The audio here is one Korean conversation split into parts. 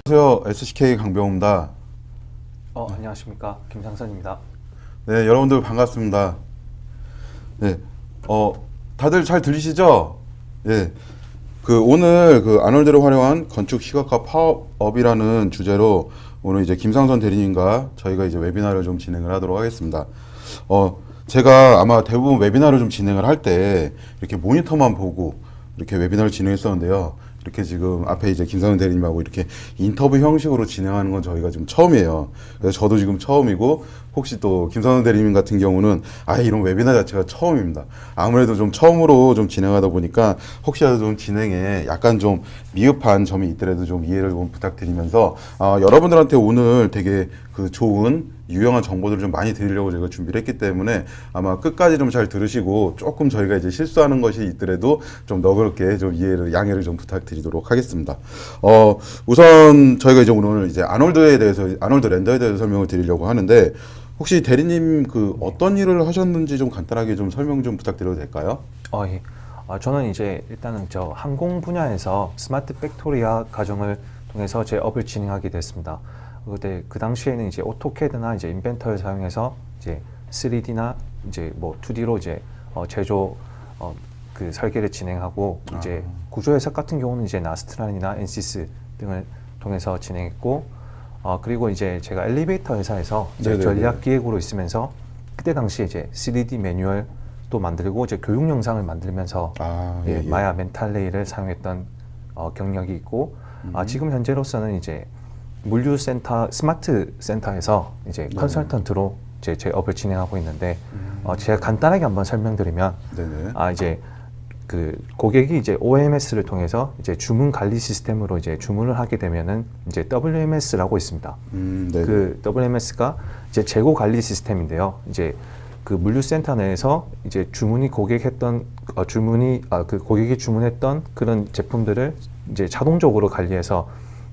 안녕하세요. SCK 강병호입니다. 안녕하십니까, 김상선입니다. 네, 여러분들 반갑습니다. 네, 다들 잘 들리시죠? 예, 오늘 아놀드를 활용한 건축 시각화 파업이라는 주제로 오늘 이제 김상선 대리님과 저희가 이제 웨비나를 좀 진행을 하도록 하겠습니다. 제가 아마 대부분 웨비나를 좀 진행을 할 때 이렇게 모니터만 보고 이렇게 웨비나를 진행했었는데요. 이렇게 지금 앞에 이제 김상현 대리님하고 이렇게 인터뷰 형식으로 진행하는 건 저희가 지금 처음이에요. 그래서 저도 지금 처음이고, 혹시 또 김상현 대리님 같은 경우는 이런 웨비나 자체가 처음입니다. 아무래도 좀 처음으로 좀 진행하다 보니까 혹시라도 좀 진행에 약간 좀 미흡한 점이 있더라도 좀 이해를 좀 부탁드리면서, 여러분들한테 오늘 되게 좋은 유용한 정보들을 좀 많이 드리려고 제가 준비를 했기 때문에 아마 끝까지 좀 잘 들으시고, 조금 저희가 이제 실수하는 것이 있더라도 좀 너그럽게 좀 양해를 좀 부탁드리도록 하겠습니다. 우선 저희가 이제 오늘 이제 아놀드 렌더에 대해서 설명을 드리려고 하는데, 혹시 대리님 어떤 일을 하셨는지 좀 간단하게 좀 설명 좀 부탁드려도 될까요? 예. 저는 이제 일단은 항공 분야에서 스마트 팩토리아 과정을 통해서 제 업을 진행하게 됐습니다. 그때 그 당시에는 이제 오토캐드나 이제 인벤터를 사용해서 이제 3D나 이제 뭐 2D로 이제 제조 설계를 진행하고, 이제 구조 해석 같은 경우는 이제 나스트란이나 엔시스 등을 통해서 진행했고, 그리고 이제 제가 엘리베이터 회사에서 이제 전략 기획으로 있으면서 그때 당시에 이제 3D 매뉴얼도 만들고 이제 교육 영상을 만들면서 마야 멘탈레이를 사용했던 경력이 있고, 지금 현재로서는 이제 물류센터 스마트 센터에서 이제 컨설턴트로 제 업을 진행하고 있는데, 제가 간단하게 한번 설명드리면, 이제 고객이 이제 OMS를 통해서 이제 주문 관리 시스템으로 이제 주문을 하게 되면은 이제 WMS라고 있습니다. WMS가 이제 재고 관리 시스템인데요. 이제 물류센터 내에서 이제 고객이 주문했던 그런 제품들을 이제 자동적으로 관리해서,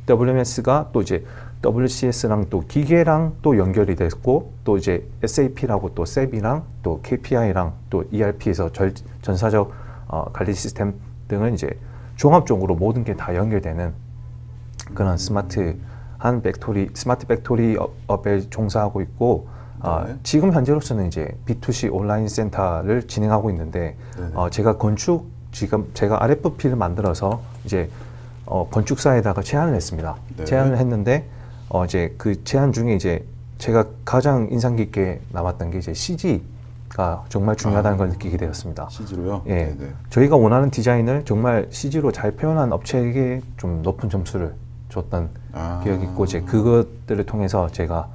WMS가 또 이제 WCS랑 또 기계랑 또 연결이 됐고, 또 이제 SAP라고 또 SAP이랑 또 KPI랑 또 ERP에서 전사적 관리 시스템 등을 이제 종합적으로 모든 게 다 연결되는 그런 스마트 팩토리 업에 종사하고 있고, 지금 현재로서는 이제 B2C 온라인 센터를 진행하고 있는데, 제가 제가 RFP를 만들어서 이제 건축사에다가 제안을 했습니다. 제안을 했는데, 이제 그 제안 중에 이제 제가 가장 인상 깊게 남았던 게 이제 CG가 정말 중요하다는 걸 느끼게 되었습니다. CG로요? 예. 네네. 저희가 원하는 디자인을 정말 CG로 잘 표현한 업체에게 좀 높은 점수를 줬던 기억이 있고, 이제 그것들을 통해서 제가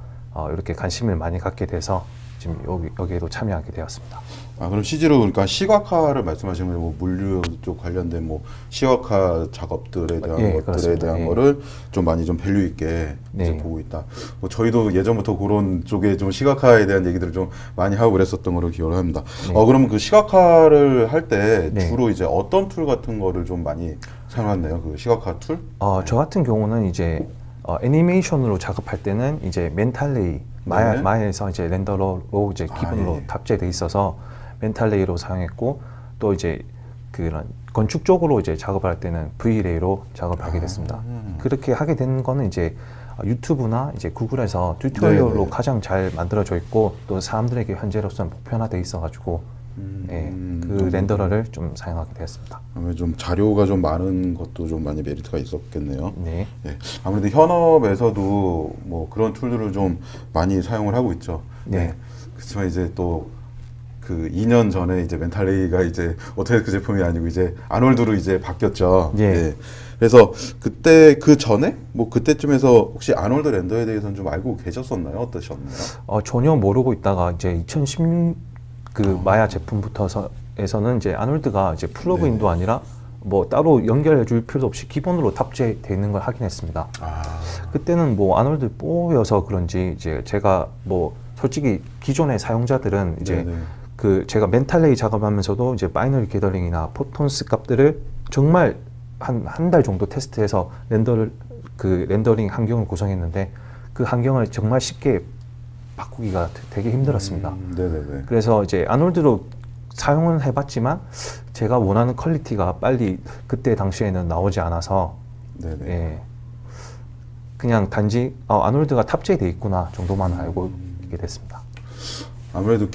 이렇게 관심을 많이 갖게 돼서 지금 여기에도 참여하게 되었습니다. 그럼 CG로 그러니까 시각화를 말씀하시는 거예요. 뭐 물류 쪽 관련된 뭐 시각화 작업들에 대한 것들에 그렇습니다. 대한 거를 좀 많이 좀 밸류 있게 이제 보고 있다. 뭐 저희도 예전부터 그런 쪽에 좀 시각화에 대한 얘기들을 좀 많이 하고 그랬었던 거를 기억을 합니다. 그러면 그 시각화를 할 때 주로 이제 어떤 툴 같은 거를 좀 많이 사용하나요? 그 시각화 툴? 저 같은 경우는 이제 애니메이션으로 작업할 때는 이제 멘탈레이 마야에서 이제 렌더로 이제 기본으로 탑재돼 있어서 멘탈레이로 사용했고, 또 이제 그런 건축 쪽으로 이제 작업을 할 때는 V레이로 작업하게 됐습니다. 그렇게 하게 된 거는 이제 유튜브나 이제 구글에서 튜토리얼로 가장 잘 만들어져 있고, 또 사람들에게 현재로서는 보편화돼 있어가지고 그 렌더러를 좀 사용하게 되었습니다. 아무래도 좀 자료가 좀 많은 것도 좀 많이 메리트가 있었겠네요. 아무래도 현업에서도 뭐 그런 툴들을 좀 많이 사용을 하고 있죠. 그렇지만 이제 또 2년 전에 이제 멘탈레이가 이제 오토데스크 제품이 아니고 이제 아놀드로 이제 바뀌었죠. 그래서 그때 그 전에 뭐 그때쯤에서 혹시 아놀드 렌더에 대해서는 좀 알고 계셨었나요? 어떠셨나요? 전혀 모르고 있다가 이제 2016 마야 제품부터에서는 이제 아놀드가 이제 플러그인도 아니라 뭐 따로 연결해 줄 필요도 없이 기본으로 탑재되어 있는 걸 확인했습니다. 그때는 뭐 아놀드 4여서 그런지 이제 제가 뭐 솔직히 기존의 사용자들은 이제 제가 멘탈레이 작업하면서도 이제 바이너리 게더링이나 포톤스 값들을 정말 한 달 정도 테스트해서 렌더링 환경을 구성했는데, 그 환경을 정말 쉽게 바꾸기가 되게 힘들었습니다. 그래서 이제 아놀드로 사용은 해봤지만 제가 원하는 퀄리티가 빨리 그때 당시에는 나오지 않아서 네네. 예, 그냥 단지 아놀드가 탑재돼 있구나 정도만 알고 있게 됐습니다. 아무래도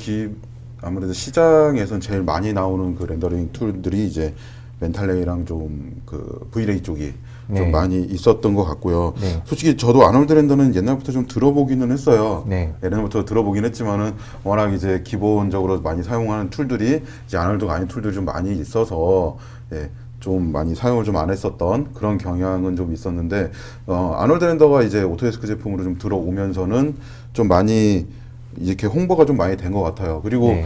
아무래도 시장에선 제일 많이 나오는 그 렌더링 툴들이 이제 멘탈레이랑 좀 그 V레이 쪽이 네. 좀 많이 있었던 것 같고요. 네. 솔직히 저도 아놀드 렌더는 옛날부터 좀 들어보기는 했어요. 네. 옛날부터 들어보긴 했지만은 워낙 이제 기본적으로 많이 사용하는 툴들이 이제 아놀드가 아닌 툴들이 좀 많이 있어서 예, 좀 많이 사용을 좀 안 했었던 그런 경향은 좀 있었는데 아놀드 렌더가 이제 오토데스크 제품으로 좀 들어오면서는 좀 많이 이렇게 홍보가 좀 많이 된 것 같아요. 그리고 네.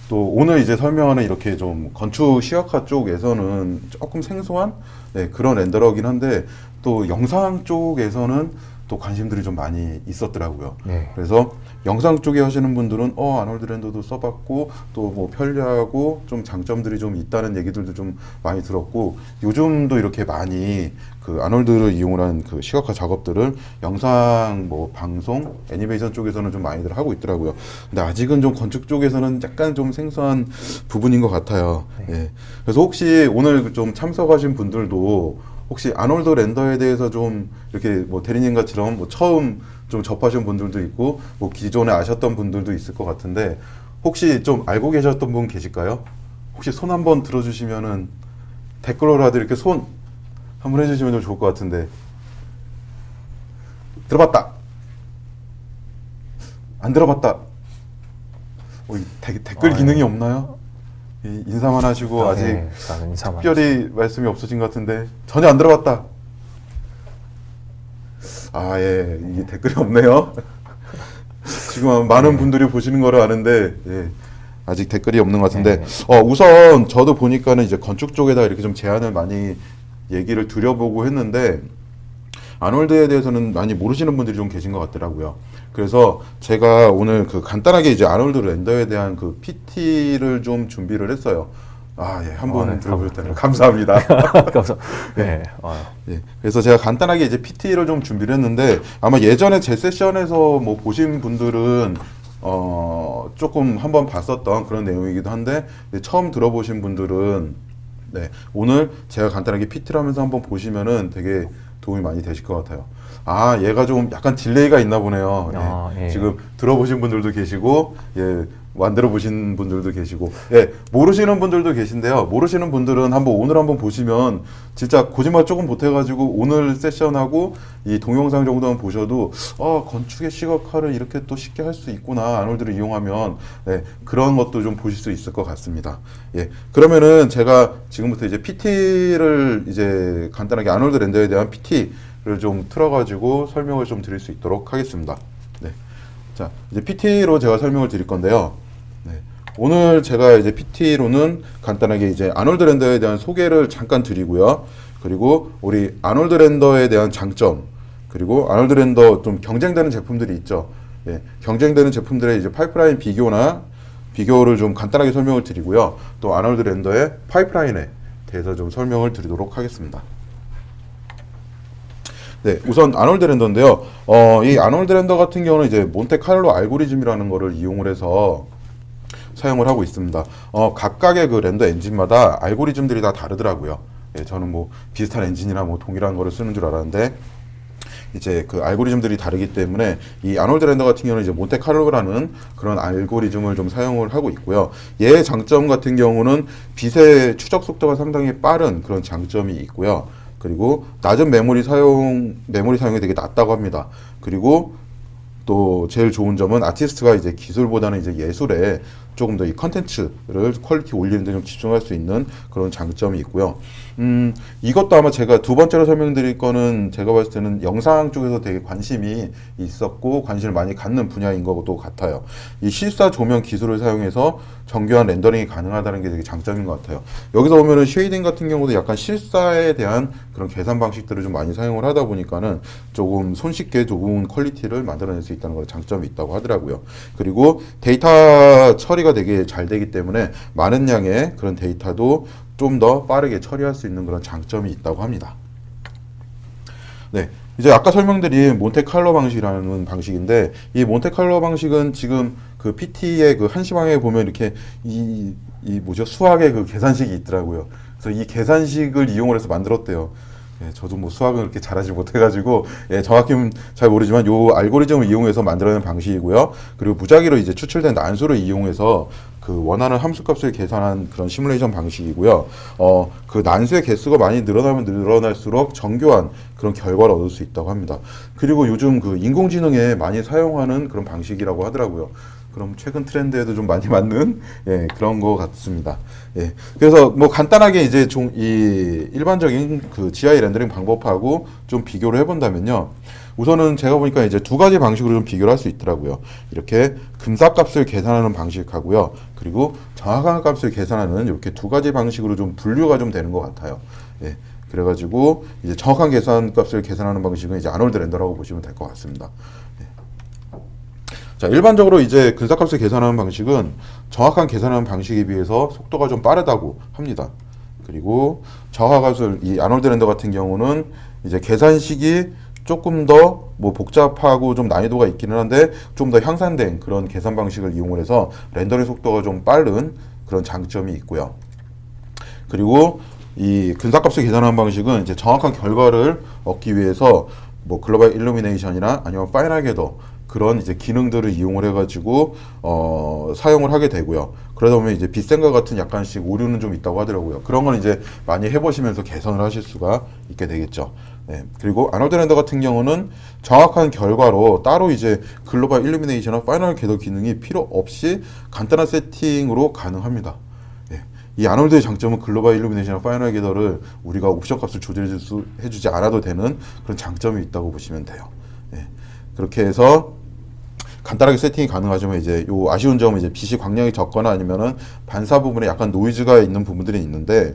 또 오늘 이제 설명하는 이렇게 좀 건축 시각화 쪽에서는 조금 생소한 네, 그런 렌더러긴 한데 또 영상 쪽에서는 또 관심들이 좀 많이 있었더라고요. 네. 그래서 영상 쪽에 하시는 분들은 아놀드 렌더도 써봤고 또 뭐 편리하고 좀 장점들이 좀 있다는 얘기들도 좀 많이 들었고 요즘도 이렇게 많이 그 아놀드를 이용한 그 시각화 작업들을 영상 뭐 방송 애니메이션 쪽에서는 좀 많이들 하고 있더라고요. 근데 아직은 좀 건축 쪽에서는 약간 좀 생소한 부분인 것 같아요. 예. 그래서 혹시 오늘 좀 참석하신 분들도 혹시 아놀드 렌더에 대해서 좀 이렇게 뭐 대리님같이럼 뭐 처음 좀 접하신 분들도 있고 뭐 기존에 아셨던 분들도 있을 것 같은데 혹시 좀 알고 계셨던 분 계실까요? 혹시 손 한번 들어주시면은 댓글로라도 이렇게 손 한번 해주시면 좀 좋을 것 같은데. 들어봤다. 안 들어봤다. 이 댓글 기능이 없나요? 인사만 하시고 아직 네, 나는 인사만 특별히 말씀이 없으신 것 같은데 전혀 안 들어봤다. 예, 이게 댓글이 없네요. 지금 많은 분들이 보시는 거를 아는데 예, 아직 댓글이 없는 것 같은데 우선 저도 보니까는 이제 건축 쪽에다 이렇게 좀 제안을 많이 얘기를 드려보고 했는데 아놀드에 대해서는 많이 모르시는 분들이 좀 계신 것 같더라고요. 그래서 제가 오늘 그 간단하게 이제 아놀드 렌더에 대한 그 PT를 좀 준비를 했어요. 예, 한번 네, 들어보셨다니 감사합니다. 네. 예, 그래서 제가 간단하게 이제 PT를 좀 준비를 했는데 아마 예전에 제 세션에서 뭐 보신 분들은 조금 한번 봤었던 그런 내용이기도 한데 처음 들어보신 분들은 네, 오늘 제가 간단하게 PT를 하면서 한번 보시면은 되게 도움이 많이 되실 것 같아요. 얘가 좀 약간 딜레이가 있나 보네요. 예. 지금 들어보신 분들도 계시고, 만들어 보신 분들도 계시고, 모르시는 분들도 계신데요. 모르시는 분들은 오늘 한번 보시면 진짜 거짓말 조금 보태가지고 오늘 세션하고 이 동영상 정도만 보셔도 건축의 시각화를 이렇게 또 쉽게 할 수 있구나. 아놀드를 이용하면 그런 것도 좀 보실 수 있을 것 같습니다. 그러면은 제가 지금부터 이제 PT를 이제 간단하게 아놀드 렌더에 대한 PT를 좀 틀어가지고 설명을 좀 드릴 수 있도록 하겠습니다. 자, 이제 PT로 제가 설명을 드릴 건데요. 오늘 제가 이제 PT로는 간단하게 이제 아놀드 렌더에 대한 소개를 잠깐 드리고요. 그리고 우리 아놀드 렌더에 대한 장점, 그리고 아놀드 렌더 좀 경쟁되는 제품들이 있죠. 경쟁되는 제품들의 이제 파이프라인 비교를 좀 간단하게 설명을 드리고요. 또 아놀드 렌더의 파이프라인에 대해서 좀 설명을 드리도록 하겠습니다. 우선 아놀드 렌더인데요. 이 아놀드 렌더 같은 경우는 이제 몬테카를로 알고리즘이라는 거를 이용을 해서 사용을 하고 있습니다. 각각의 그 렌더 엔진마다 알고리즘들이 다 다르더라고요. 저는 뭐 비슷한 엔진이나 뭐 동일한 거를 쓰는 줄 알았는데 이제 그 알고리즘들이 다르기 때문에 이 아놀드 렌더 같은 경우는 이제 몬테카를로라는 그런 알고리즘을 좀 사용을 하고 있고요. 얘의 장점 같은 경우는 빛의 추적 속도가 상당히 빠른 그런 장점이 있고요. 그리고 낮은 메모리 사용이 되게 낮다고 합니다. 그리고 또 제일 좋은 점은 아티스트가 이제 기술보다는 이제 예술에 조금 더 이 컨텐츠를 퀄리티 올리는 데 좀 집중할 수 있는 그런 장점이 있고요. 이것도 아마 제가 두 번째로 설명드릴 거는 제가 봤을 때는 영상 쪽에서 되게 관심이 있었고 관심을 많이 갖는 분야인 것도 같아요. 이 실사 조명 기술을 사용해서 정교한 렌더링이 가능하다는 게 되게 장점인 것 같아요. 여기서 보면은 쉐이딩 같은 경우도 약간 실사에 대한 그런 계산 방식들을 좀 많이 사용을 하다 보니까는 조금 손쉽게 좋은 퀄리티를 만들어낼 수 있다는 걸 장점이 있다고 하더라고요. 그리고 데이터 처리가 되게 잘 되기 때문에 많은 양의 그런 데이터도 좀 더 빠르게 처리할 수 있는 그런 장점이 있다고 합니다. 이제 아까 설명드린 몬테칼로 방식이라는 방식인데 이 몬테칼로 방식은 지금 그 PT의 그 한시방에 보면 이렇게 이 뭐죠 수학의 그 계산식이 있더라고요. 그래서 이 계산식을 이용을 해서 만들었대요. 예, 저도 뭐 수학을 그렇게 잘하지 못해가지고 예, 정확히는 잘 모르지만 요 알고리즘을 이용해서 만들어낸 방식이고요. 그리고 무작위로 이제 추출된 난수를 이용해서 그 원하는 함수값을 계산한 그런 시뮬레이션 방식이고요. 그 난수의 개수가 많이 늘어나면 늘어날수록 정교한 그런 결과를 얻을 수 있다고 합니다. 그리고 요즘 그 인공지능에 많이 사용하는 그런 방식이라고 하더라고요. 그럼 최근 트렌드에도 좀 많이 맞는 예, 그런 것 같습니다. 예, 그래서 뭐 간단하게 이제 이 일반적인 그 GI 렌더링 방법하고 좀 비교를 해본다면요. 우선은 제가 보니까 이제 두 가지 방식으로 좀 비교를 할 수 있더라고요. 이렇게 금값을 계산하는 방식하고요. 그리고 정확한 값을 계산하는 이렇게 두 가지 방식으로 좀 분류가 좀 되는 것 같아요. 예, 그래가지고 이제 정확한 계산값을 계산하는 방식은 이제 아놀드 렌더라고 보시면 될 것 같습니다. 자, 일반적으로 이제 근사값을 계산하는 방식은 정확한 계산하는 방식에 비해서 속도가 좀 빠르다고 합니다. 그리고 정확값을 이 아놀드 렌더 같은 경우는 이제 계산식이 조금 더 뭐 복잡하고 좀 난이도가 있기는 한데 좀 더 향상된 그런 계산 방식을 이용을 해서 렌더링 속도가 좀 빠른 그런 장점이 있고요. 그리고 이 근사값을 계산하는 방식은 이제 정확한 결과를 얻기 위해서 뭐 글로벌 일루미네이션이나 아니면 파이널 게더 그런 이제 기능들을 이용을 해가지고 사용을 하게 되고요. 그러다 보면 이제 빗생과 같은 약간씩 오류는 좀 있다고 하더라고요. 그런 건 이제 많이 해보시면서 개선을 하실 수가 있게 되겠죠. 네. 그리고 아놀드 렌더 같은 경우는 정확한 결과로 따로 이제 글로벌 일루미네이션이나 파이널 게더 기능이 필요 없이 간단한 세팅으로 가능합니다. 네. 이 아놀드의 장점은 글로벌 일루미네이션이나 파이널 게더를 우리가 옵션 값을 조절해주지 않아도 되는 그런 장점이 있다고 보시면 돼요. 네. 그렇게 해서 간단하게 세팅이 가능하지만 이제 요 아쉬운 점은 이제 빛이 광량이 적거나 아니면은 반사 부분에 약간 노이즈가 있는 부분들이 있는데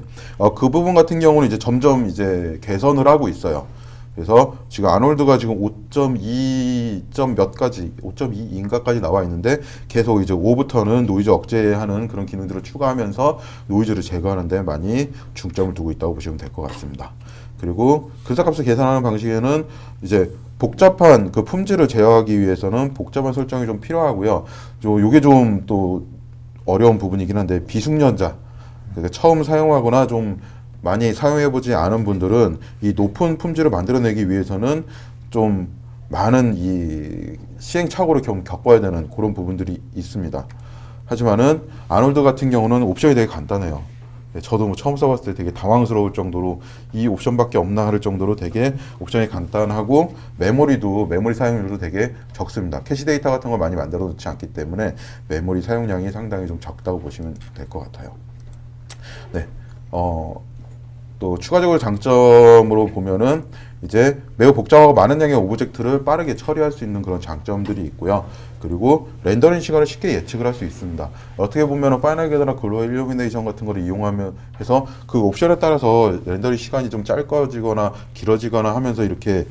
그 부분 같은 경우는 이제 점점 이제 개선을 하고 있어요. 그래서 지금 아놀드가 지금 5.2점 몇까지 5.2인가까지 나와 있는데 계속 이제 5부터는 노이즈 억제하는 그런 기능들을 추가하면서 노이즈를 제거하는 데 많이 중점을 두고 있다고 보시면 될 것 같습니다. 그리고 근사값을 계산하는 방식에는 이제 복잡한 그 품질을 제어하기 위해서는 복잡한 설정이 좀 필요하고요. 요게 좀 또 어려운 부분이긴 한데 비숙련자, 그러니까 처음 사용하거나 좀 많이 사용해보지 않은 분들은 이 높은 품질을 만들어내기 위해서는 좀 많은 이 시행착오를 겪어야 되는 그런 부분들이 있습니다. 하지만은 아놀드 같은 경우는 옵션이 되게 간단해요. 저도 뭐 처음 써봤을 때 되게 당황스러울 정도로 이 옵션밖에 없나 할 정도로 되게 옵션이 간단하고 메모리 사용률도 되게 적습니다. 캐시 데이터 같은 걸 많이 만들어 놓지 않기 때문에 메모리 사용량이 상당히 좀 적다고 보시면 될 것 같아요. 네. 또 추가적으로 장점으로 보면은 이제 매우 복잡하고 많은 양의 오브젝트를 빠르게 처리할 수 있는 그런 장점들이 있고요. 그리고 렌더링 시간을 쉽게 예측을 할 수 있습니다. 어떻게 보면 파이널 게더나 글로벌 일루미네이션 같은 거를 이용하면 해서 그 옵션에 따라서 렌더링 시간이 좀 짧아지거나 길어지거나 하면서 이렇게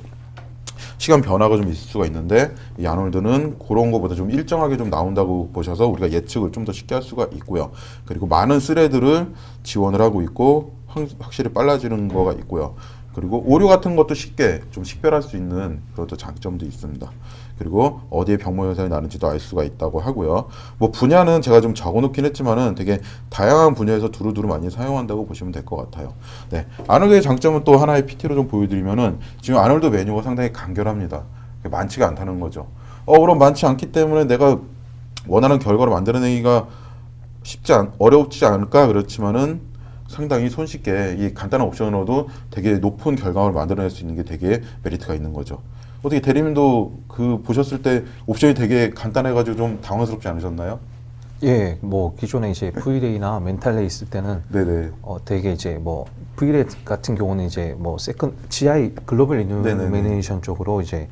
시간 변화가 좀 있을 수가 있는데 이 아놀드는 그런 거보다 좀 일정하게 좀 나온다고 보셔서 우리가 예측을 좀 더 쉽게 할 수가 있고요. 그리고 많은 스레드를 지원을 하고 있고 확실히 빨라지는 거가 있고요. 그리고 오류 같은 것도 쉽게 좀 식별할 수 있는 그런 또 장점도 있습니다. 그리고 어디에 병모 현상이 나는지도 알 수가 있다고 하고요. 뭐 분야는 제가 좀 적어놓긴 했지만은 되게 다양한 분야에서 두루두루 많이 사용한다고 보시면 될 것 같아요. 네, 아놀드의 장점은 또 하나의 PT로 좀 보여드리면은 지금 아놀드 메뉴가 상당히 간결합니다. 많지가 않다는 거죠. 그럼 많지 않기 때문에 내가 원하는 결과를 만들어내기가 어렵지 않을까 그렇지만은 상당히 손쉽게 이 간단한 옵션으로도 되게 높은 결과물을 만들어낼 수 있는 게 되게 메리트가 있는 거죠. 어떻게 대리님도 그 보셨을 때 옵션이 되게 간단해가지고 좀 당황스럽지 않으셨나요? 예, 뭐 기존에 이제 V레이나 멘탈레이 있을 때는 네네. 되게 이제 뭐 V레이 같은 경우는 이제 뭐 GI 글로벌 일루미네이션 쪽으로 이제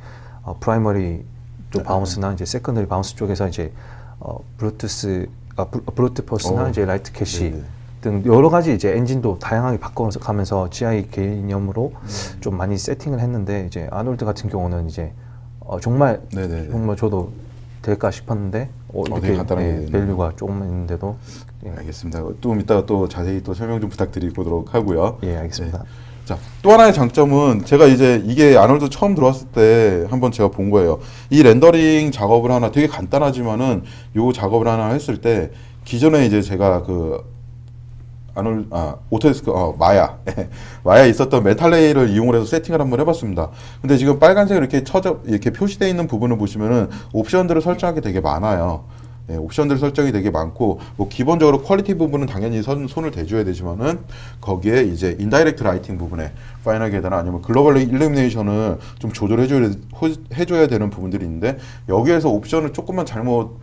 프라이머리 쪽 바운스나 이제 세컨더리 바운스 쪽에서 이제 브루트 포스나 이제 라이트 캐시 등 여러 가지 이제 엔진도 다양하게 바꿔가면서 GI 개념으로 좀 많이 세팅을 했는데 이제 아놀드 같은 경우는 이제 정말 저도 될까 싶었는데 이렇게 밸류가 조금 있는데도 알겠습니다. 좀 이따가 또 자세히 또 설명 좀 부탁드리도록 하고요. 예, 알겠습니다. 네. 자, 또 하나의 장점은 제가 이제 이게 아놀드 처음 들어왔을 때 한번 제가 본 거예요. 이 렌더링 작업을 하나 되게 간단하지만은 요 작업을 하나 했을 때 기존에 이제 제가 그 오토데스크 마야 마야 있었던 메탈 레이를 이용을 해서 세팅을 한번 해봤습니다. 근데 지금 빨간색으로 이렇게 이렇게 표시되어 있는 부분을 보시면은 옵션들을 설정하기 되게 많아요. 예, 옵션들 설정이 되게 많고 뭐 기본적으로 퀄리티 부분은 당연히 손을 대줘야 되지만은 거기에 이제 인다이렉트 라이팅 부분에 파이널 게다나 아니면 글로벌 일루미네이션을 좀 해줘야 되는 부분들이 있는데 여기에서 옵션을 조금만 잘못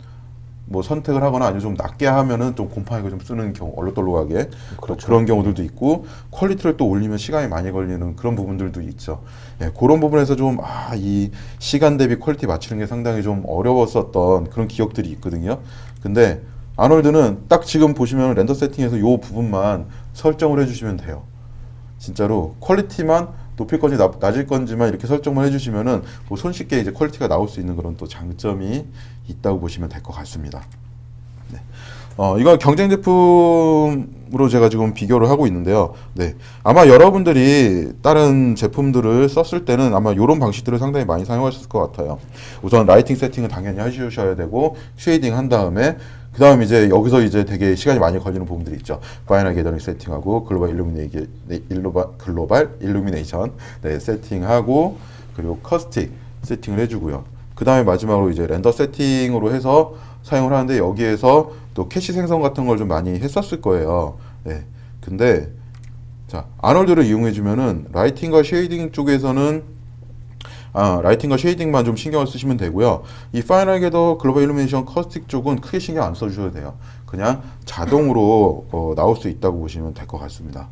뭐 선택을 하거나 아니면 좀 낮게 하면은 좀 곰팡이가 좀 쓰는 경우 얼룩덜룩하게 그렇죠. 그런 경우들도 있고 퀄리티를 또 올리면 시간이 많이 걸리는 그런 부분들도 있죠. 예, 그런 부분에서 좀 이 시간 대비 퀄리티 맞추는 게 상당히 좀 어려웠었던 그런 기억들이 있거든요. 근데 아놀드는 딱 지금 보시면 렌더 세팅에서 요 부분만 설정을 해주시면 돼요. 진짜로 퀄리티만 높일 건지 낮을 건지만 이렇게 설정만 해주시면은 뭐 손쉽게 이제 퀄리티가 나올 수 있는 그런 또 장점이 있다고 보시면 될 것 같습니다. 네. 이건 경쟁 제품으로 제가 지금 비교를 하고 있는데요. 네. 아마 여러분들이 다른 제품들을 썼을 때는 아마 이런 방식들을 상당히 많이 사용하셨을 것 같아요. 우선 라이팅 세팅은 당연히 하셔야 되고, 쉐이딩 한 다음에, 그 다음 이제 여기서 이제 되게 시간이 많이 걸리는 부분들이 있죠. 파이널 게더링 세팅하고, 글로벌 일루미네이션, 네, 세팅하고, 그리고 커스틱 세팅을 해주고요. 그 다음에 마지막으로 이제 렌더 세팅으로 해서 사용을 하는데 여기에서 또 캐시 생성 같은 걸 좀 많이 했었을 거예요. 네. 근데 자, 아놀드를 이용해 주면은 라이팅과 쉐이딩 쪽에서는 라이팅과 쉐이딩만 좀 신경을 쓰시면 되고요. 이 파이널 게더 글로벌 일루미네이션 커스틱 쪽은 크게 신경 안 써주셔도 돼요. 그냥 자동으로 나올 수 있다고 보시면 될 것 같습니다.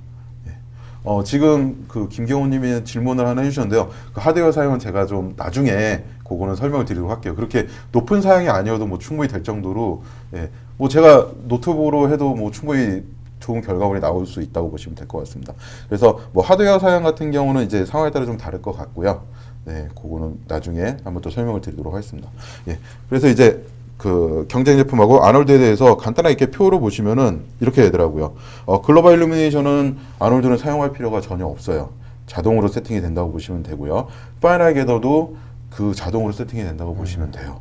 지금 그 김경호님이 질문을 하나 해주셨는데요. 그 하드웨어 사용은 제가 좀 나중에 그거는 설명을 드리도록 할게요. 그렇게 높은 사양이 아니어도 뭐 충분히 될 정도로, 예, 뭐 제가 노트북으로 해도 뭐 충분히 좋은 결과물이 나올 수 있다고 보시면 될 것 같습니다. 그래서 뭐 하드웨어 사양 같은 경우는 이제 상황에 따라 좀 다를 것 같고요. 네, 그거는 나중에 한번 또 설명을 드리도록 하겠습니다. 예, 그래서 이제 그 경쟁 제품하고 아놀드에 대해서 간단하게 이렇게 표로 보시면은 이렇게 되더라고요. 글로벌 일루미네이션은 아놀드는 사용할 필요가 전혀 없어요. 자동으로 세팅이 된다고 보시면 되고요. 파이널 게더도 그 자동으로 세팅이 된다고 보시면 돼요.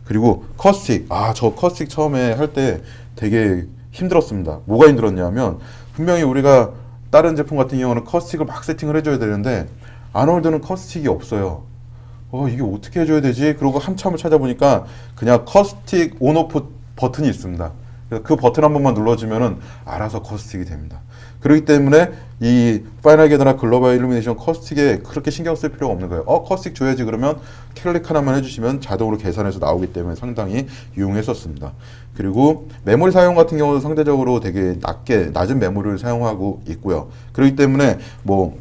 그리고 커스틱, 저 커스틱 처음에 할 때 되게 힘들었습니다. 뭐가 힘들었냐면 분명히 우리가 다른 제품 같은 경우는 커스틱을 막 세팅을 해줘야 되는데 아놀드는 커스틱이 없어요. 이게 어떻게 해줘야 되지? 그러고 한참을 찾아보니까 그냥 커스틱 온오프 버튼이 있습니다. 그래서 그 버튼 한 번만 눌러주면은 알아서 커스틱이 됩니다. 그렇기 때문에 이 파이널 게더나 글로벌 일루미네이션 커스틱에 그렇게 신경 쓸 필요가 없는 거예요. 커스틱 줘야지 그러면 클릭 하나만 해주시면 자동으로 계산해서 나오기 때문에 상당히 유용했었습니다. 그리고 메모리 사용 같은 경우도 상대적으로 되게 낮은 메모리를 사용하고 있고요. 그렇기 때문에 뭐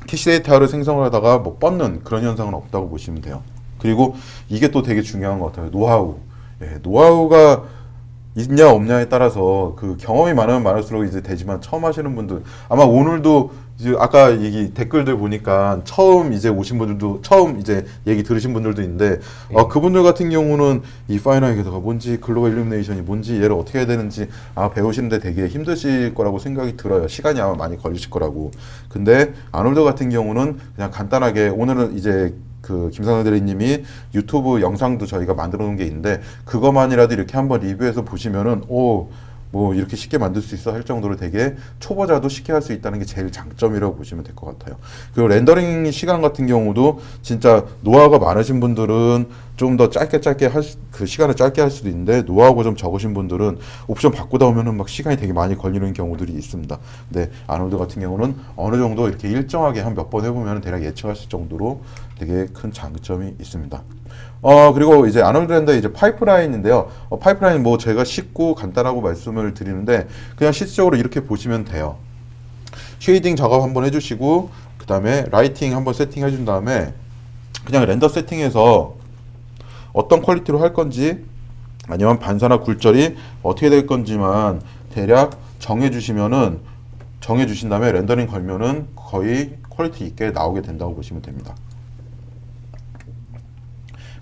캐시 데이터를 생성을 하다가 뭐 뻗는 그런 현상은 없다고 보시면 돼요. 그리고 이게 또 되게 중요한 것 같아요. 노하우. 예, 노하우가 있냐 없냐에 따라서 그 경험이 많으면 많을수록 이제 되지만 처음 하시는 분들 아마 오늘도 이제 아까 얘기 댓글들 보니까 처음 이제 오신 분들도 처음 이제 얘기 들으신 분들도 있는데 그분들 같은 경우는 이 파이널 게더가 뭔지 글로벌 일루미네이션이 뭔지 얘를 어떻게 해야 되는지 배우시는데 되게 힘드실 거라고 생각이 들어요. 시간이 아마 많이 걸리실 거라고. 근데 아놀드 같은 경우는 그냥 간단하게 오늘은 이제 그 김상현 대리님이 유튜브 영상도 저희가 만들어 놓은 게 있는데 그것만이라도 이렇게 한번 리뷰해서 보시면은 뭐 이렇게 쉽게 만들 수 있어 할 정도로 되게 초보자도 쉽게 할 수 있다는 게 제일 장점이라고 보시면 될 것 같아요. 그리고 렌더링 시간 같은 경우도 진짜 노하우가 많으신 분들은 좀 더 짧게 그 시간을 짧게 할 수도 있는데 노하우가 좀 적으신 분들은 옵션 바꾸다 보면은 막 시간이 되게 많이 걸리는 경우들이 있습니다. 근데 아놀드 같은 경우는 어느 정도 이렇게 일정하게 한 몇 번 해보면 대략 예측하실 정도로 되게 큰 장점이 있습니다. 그리고 이제 아놀드 렌더의 이제 파이프라인인데요. 파이프라인 뭐 제가 쉽고 간단하고 말씀을 드리는데 그냥 실질적으로 이렇게 보시면 돼요. 쉐이딩 작업 한번 해주시고 그 다음에 라이팅 한번 세팅 해준 다음에 그냥 렌더 세팅해서 어떤 퀄리티로 할 건지 아니면 반사나 굴절이 어떻게 될 건지만 대략 정해주신 다음에 렌더링 걸면은 거의 퀄리티 있게 나오게 된다고 보시면 됩니다.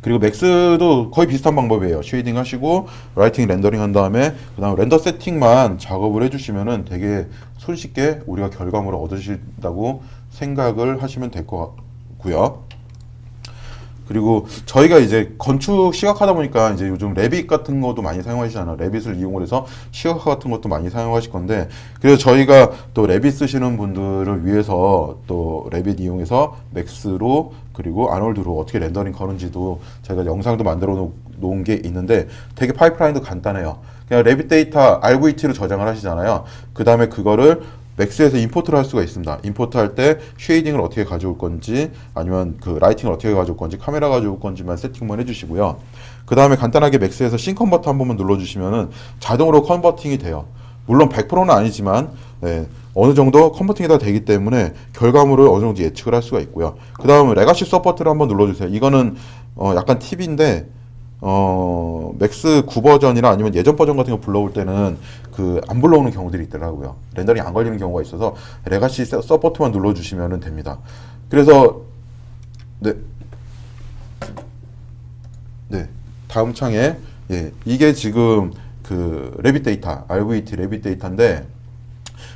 그리고 맥스도 거의 비슷한 방법이에요. 쉐이딩 하시고 라이팅 렌더링 한 다음에 그 다음 렌더 세팅만 작업을 해주시면은 되게 손쉽게 우리가 결과물을 얻으신다고 생각을 하시면 될 것 같고요. 그리고 저희가 이제 건축 시각하다 보니까 이제 요즘 레빗 같은 것도 많이 사용하시잖아요. 레빗을 이용을 해서 시각화 같은 것도 많이 사용하실 건데, 그래서 저희가 또 레빗 쓰시는 분들을 위해서 또 레빗 이용해서 맥스로 그리고 아놀드로 어떻게 렌더링 거는지도 저희가 영상도 만들어 놓은 게 있는데 되게 파이프라인도 간단해요. 그냥 레빗 데이터 RVT로 저장을 하시잖아요. 그 다음에 그거를 맥스에서 임포트를 할 수가 있습니다. 임포트 할 때 쉐이딩을 어떻게 가져올 건지 아니면 그 라이팅을 어떻게 가져올 건지 카메라 가져올 건지만 세팅만 해주시고요. 그 다음에 간단하게 맥스에서 씬 컨버터 한 번만 눌러주시면은 자동으로 컨버팅이 돼요. 물론 100%는 아니지만 어느 정도 컨버팅이 다 되기 때문에 결과물을 어느 정도 예측을 할 수가 있고요. 그 다음 레가시 서포트를 한번 눌러주세요. 이거는 약간 팁인데 맥스 9 버전이나 아니면 예전 버전 같은 거 불러올 때는 그 안 불러오는 경우들이 있더라고요. 렌더링 안 걸리는 경우가 있어서 레가시 서포트만 눌러주시면 됩니다. 그래서 다음 창에 이게 지금 그 레빗 데이터 RVT 레빗 데이터인데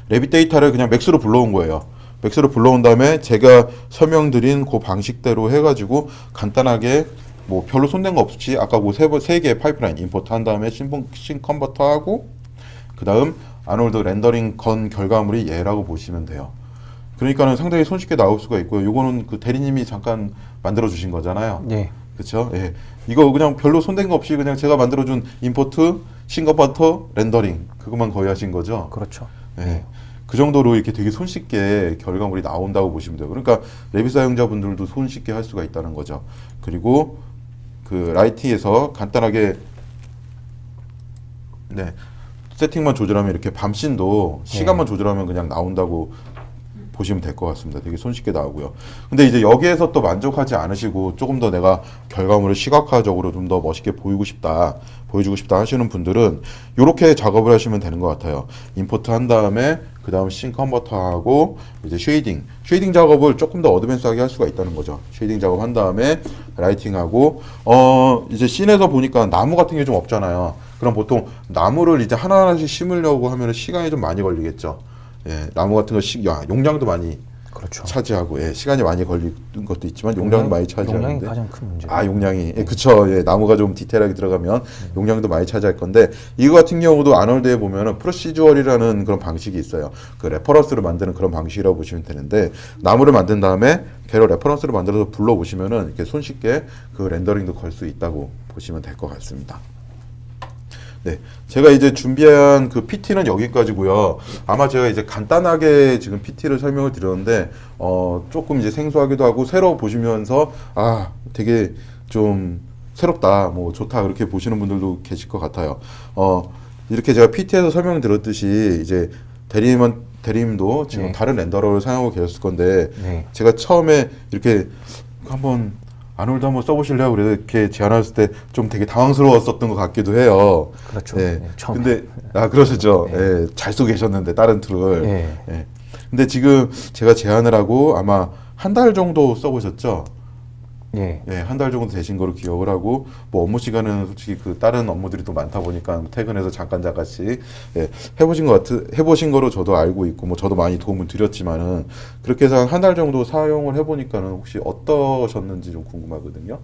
레빗 데이터를 그냥 맥스로 불러온 거예요. 맥스로 불러온 다음에 제가 설명드린 그 방식대로 해가지고 간단하게 뭐 별로 손댄 거 없이 아까 그 세 개의 파이프라인 임포트 한 다음에 씬 컨버터 하고 그 다음 아놀드 렌더링 건 결과물이 얘라고 보시면 돼요. 그러니까는 상당히 손쉽게 나올 수가 있고요. 요거는 그 대리님이 잠깐 만들어 주신 거잖아요. 네. 그렇죠? 예. 이거 그냥 별로 손댄 거 없이 그냥 제가 만들어 준 임포트, 씬 컨버터, 렌더링 그것만 거의 하신 거죠. 그렇죠. 예. 그 정도로 이렇게 되게 손쉽게 결과물이 나온다고 보시면 돼요. 그러니까 레빗 사용자분들도 손쉽게 할 수가 있다는 거죠. 그리고 그 라이팅에서 간단하게 세팅만 조절하면 이렇게 밤씬도 시간만 조절하면 그냥 나온다고 보시면 될 것 같습니다. 되게 손쉽게 나오고요. 근데 이제 여기에서 또 만족하지 않으시고 조금 더 내가 결과물을 시각화적으로 좀 더 멋있게 보여주고 싶다 하시는 분들은 이렇게 작업을 하시면 되는 것 같아요. 임포트 한 다음에 그 다음 씬 컨버터 하고 이제 쉐이딩 작업을 조금 더 어드밴스하게 할 수가 있다는 거죠. 쉐이딩 작업 한 다음에 라이팅하고 이제 씬에서 보니까 나무 같은 게 좀 없잖아요. 그럼 보통 나무를 이제 하나하나씩 심으려고 하면 시간이 좀 많이 걸리겠죠. 나무 같은 거 용량도 많이 그렇죠. 차지하고 시간이 많이 걸리는 것도 있지만 용량도 많이 차지하는데 용량이 가장 큰 문제. 용량이 그쵸. 나무가 좀 디테일하게 들어가면 용량도 많이 차지할 건데 이거 같은 경우도 아놀드에 보면은 프로시주얼이라는 그런 방식이 있어요. 그 레퍼런스를 만드는 그런 방식이라고 보시면 되는데 나무를 만든 다음에 걔로 레퍼런스를 만들어서 불러 보시면은 이렇게 손쉽게 그 렌더링도 걸 수 있다고 보시면 될 것 같습니다. 제가 이제 준비한 그 PT는 여기까지고요. 아마 제가 이제 간단하게 지금 PT를 설명을 드렸는데 조금 이제 생소하기도 하고 새로 보시면서 되게 좀 새롭다, 뭐 좋다 그렇게 보시는 분들도 계실 것 같아요. 이렇게 제가 PT에서 설명드렸듯이 이제 대리님도 지금 다른 렌더러를 사용하고 계셨을 건데 제가 처음에 이렇게 한번 아놀드 한번 써보실래요? 그래서 이렇게 제안했을 때 좀 되게 당황스러웠었던 것 같기도 해요. 그렇죠. 처음. 근데 그러셨죠. 잘 쓰고 계셨는데 다른 툴을. 근데 지금 제가 제안을 하고 아마 한 달 정도 써보셨죠? 한 달 정도 되신 거로 기억을 하고 뭐 업무 시간은 솔직히 그 다른 업무들이 또 많다 보니까 퇴근해서 잠깐씩 해보신 거로 저도 알고 있고 뭐 저도 많이 도움을 드렸지만은 그렇게 해서 한 달 정도 사용을 해보니까는 혹시 어떠셨는지 좀 궁금하거든요.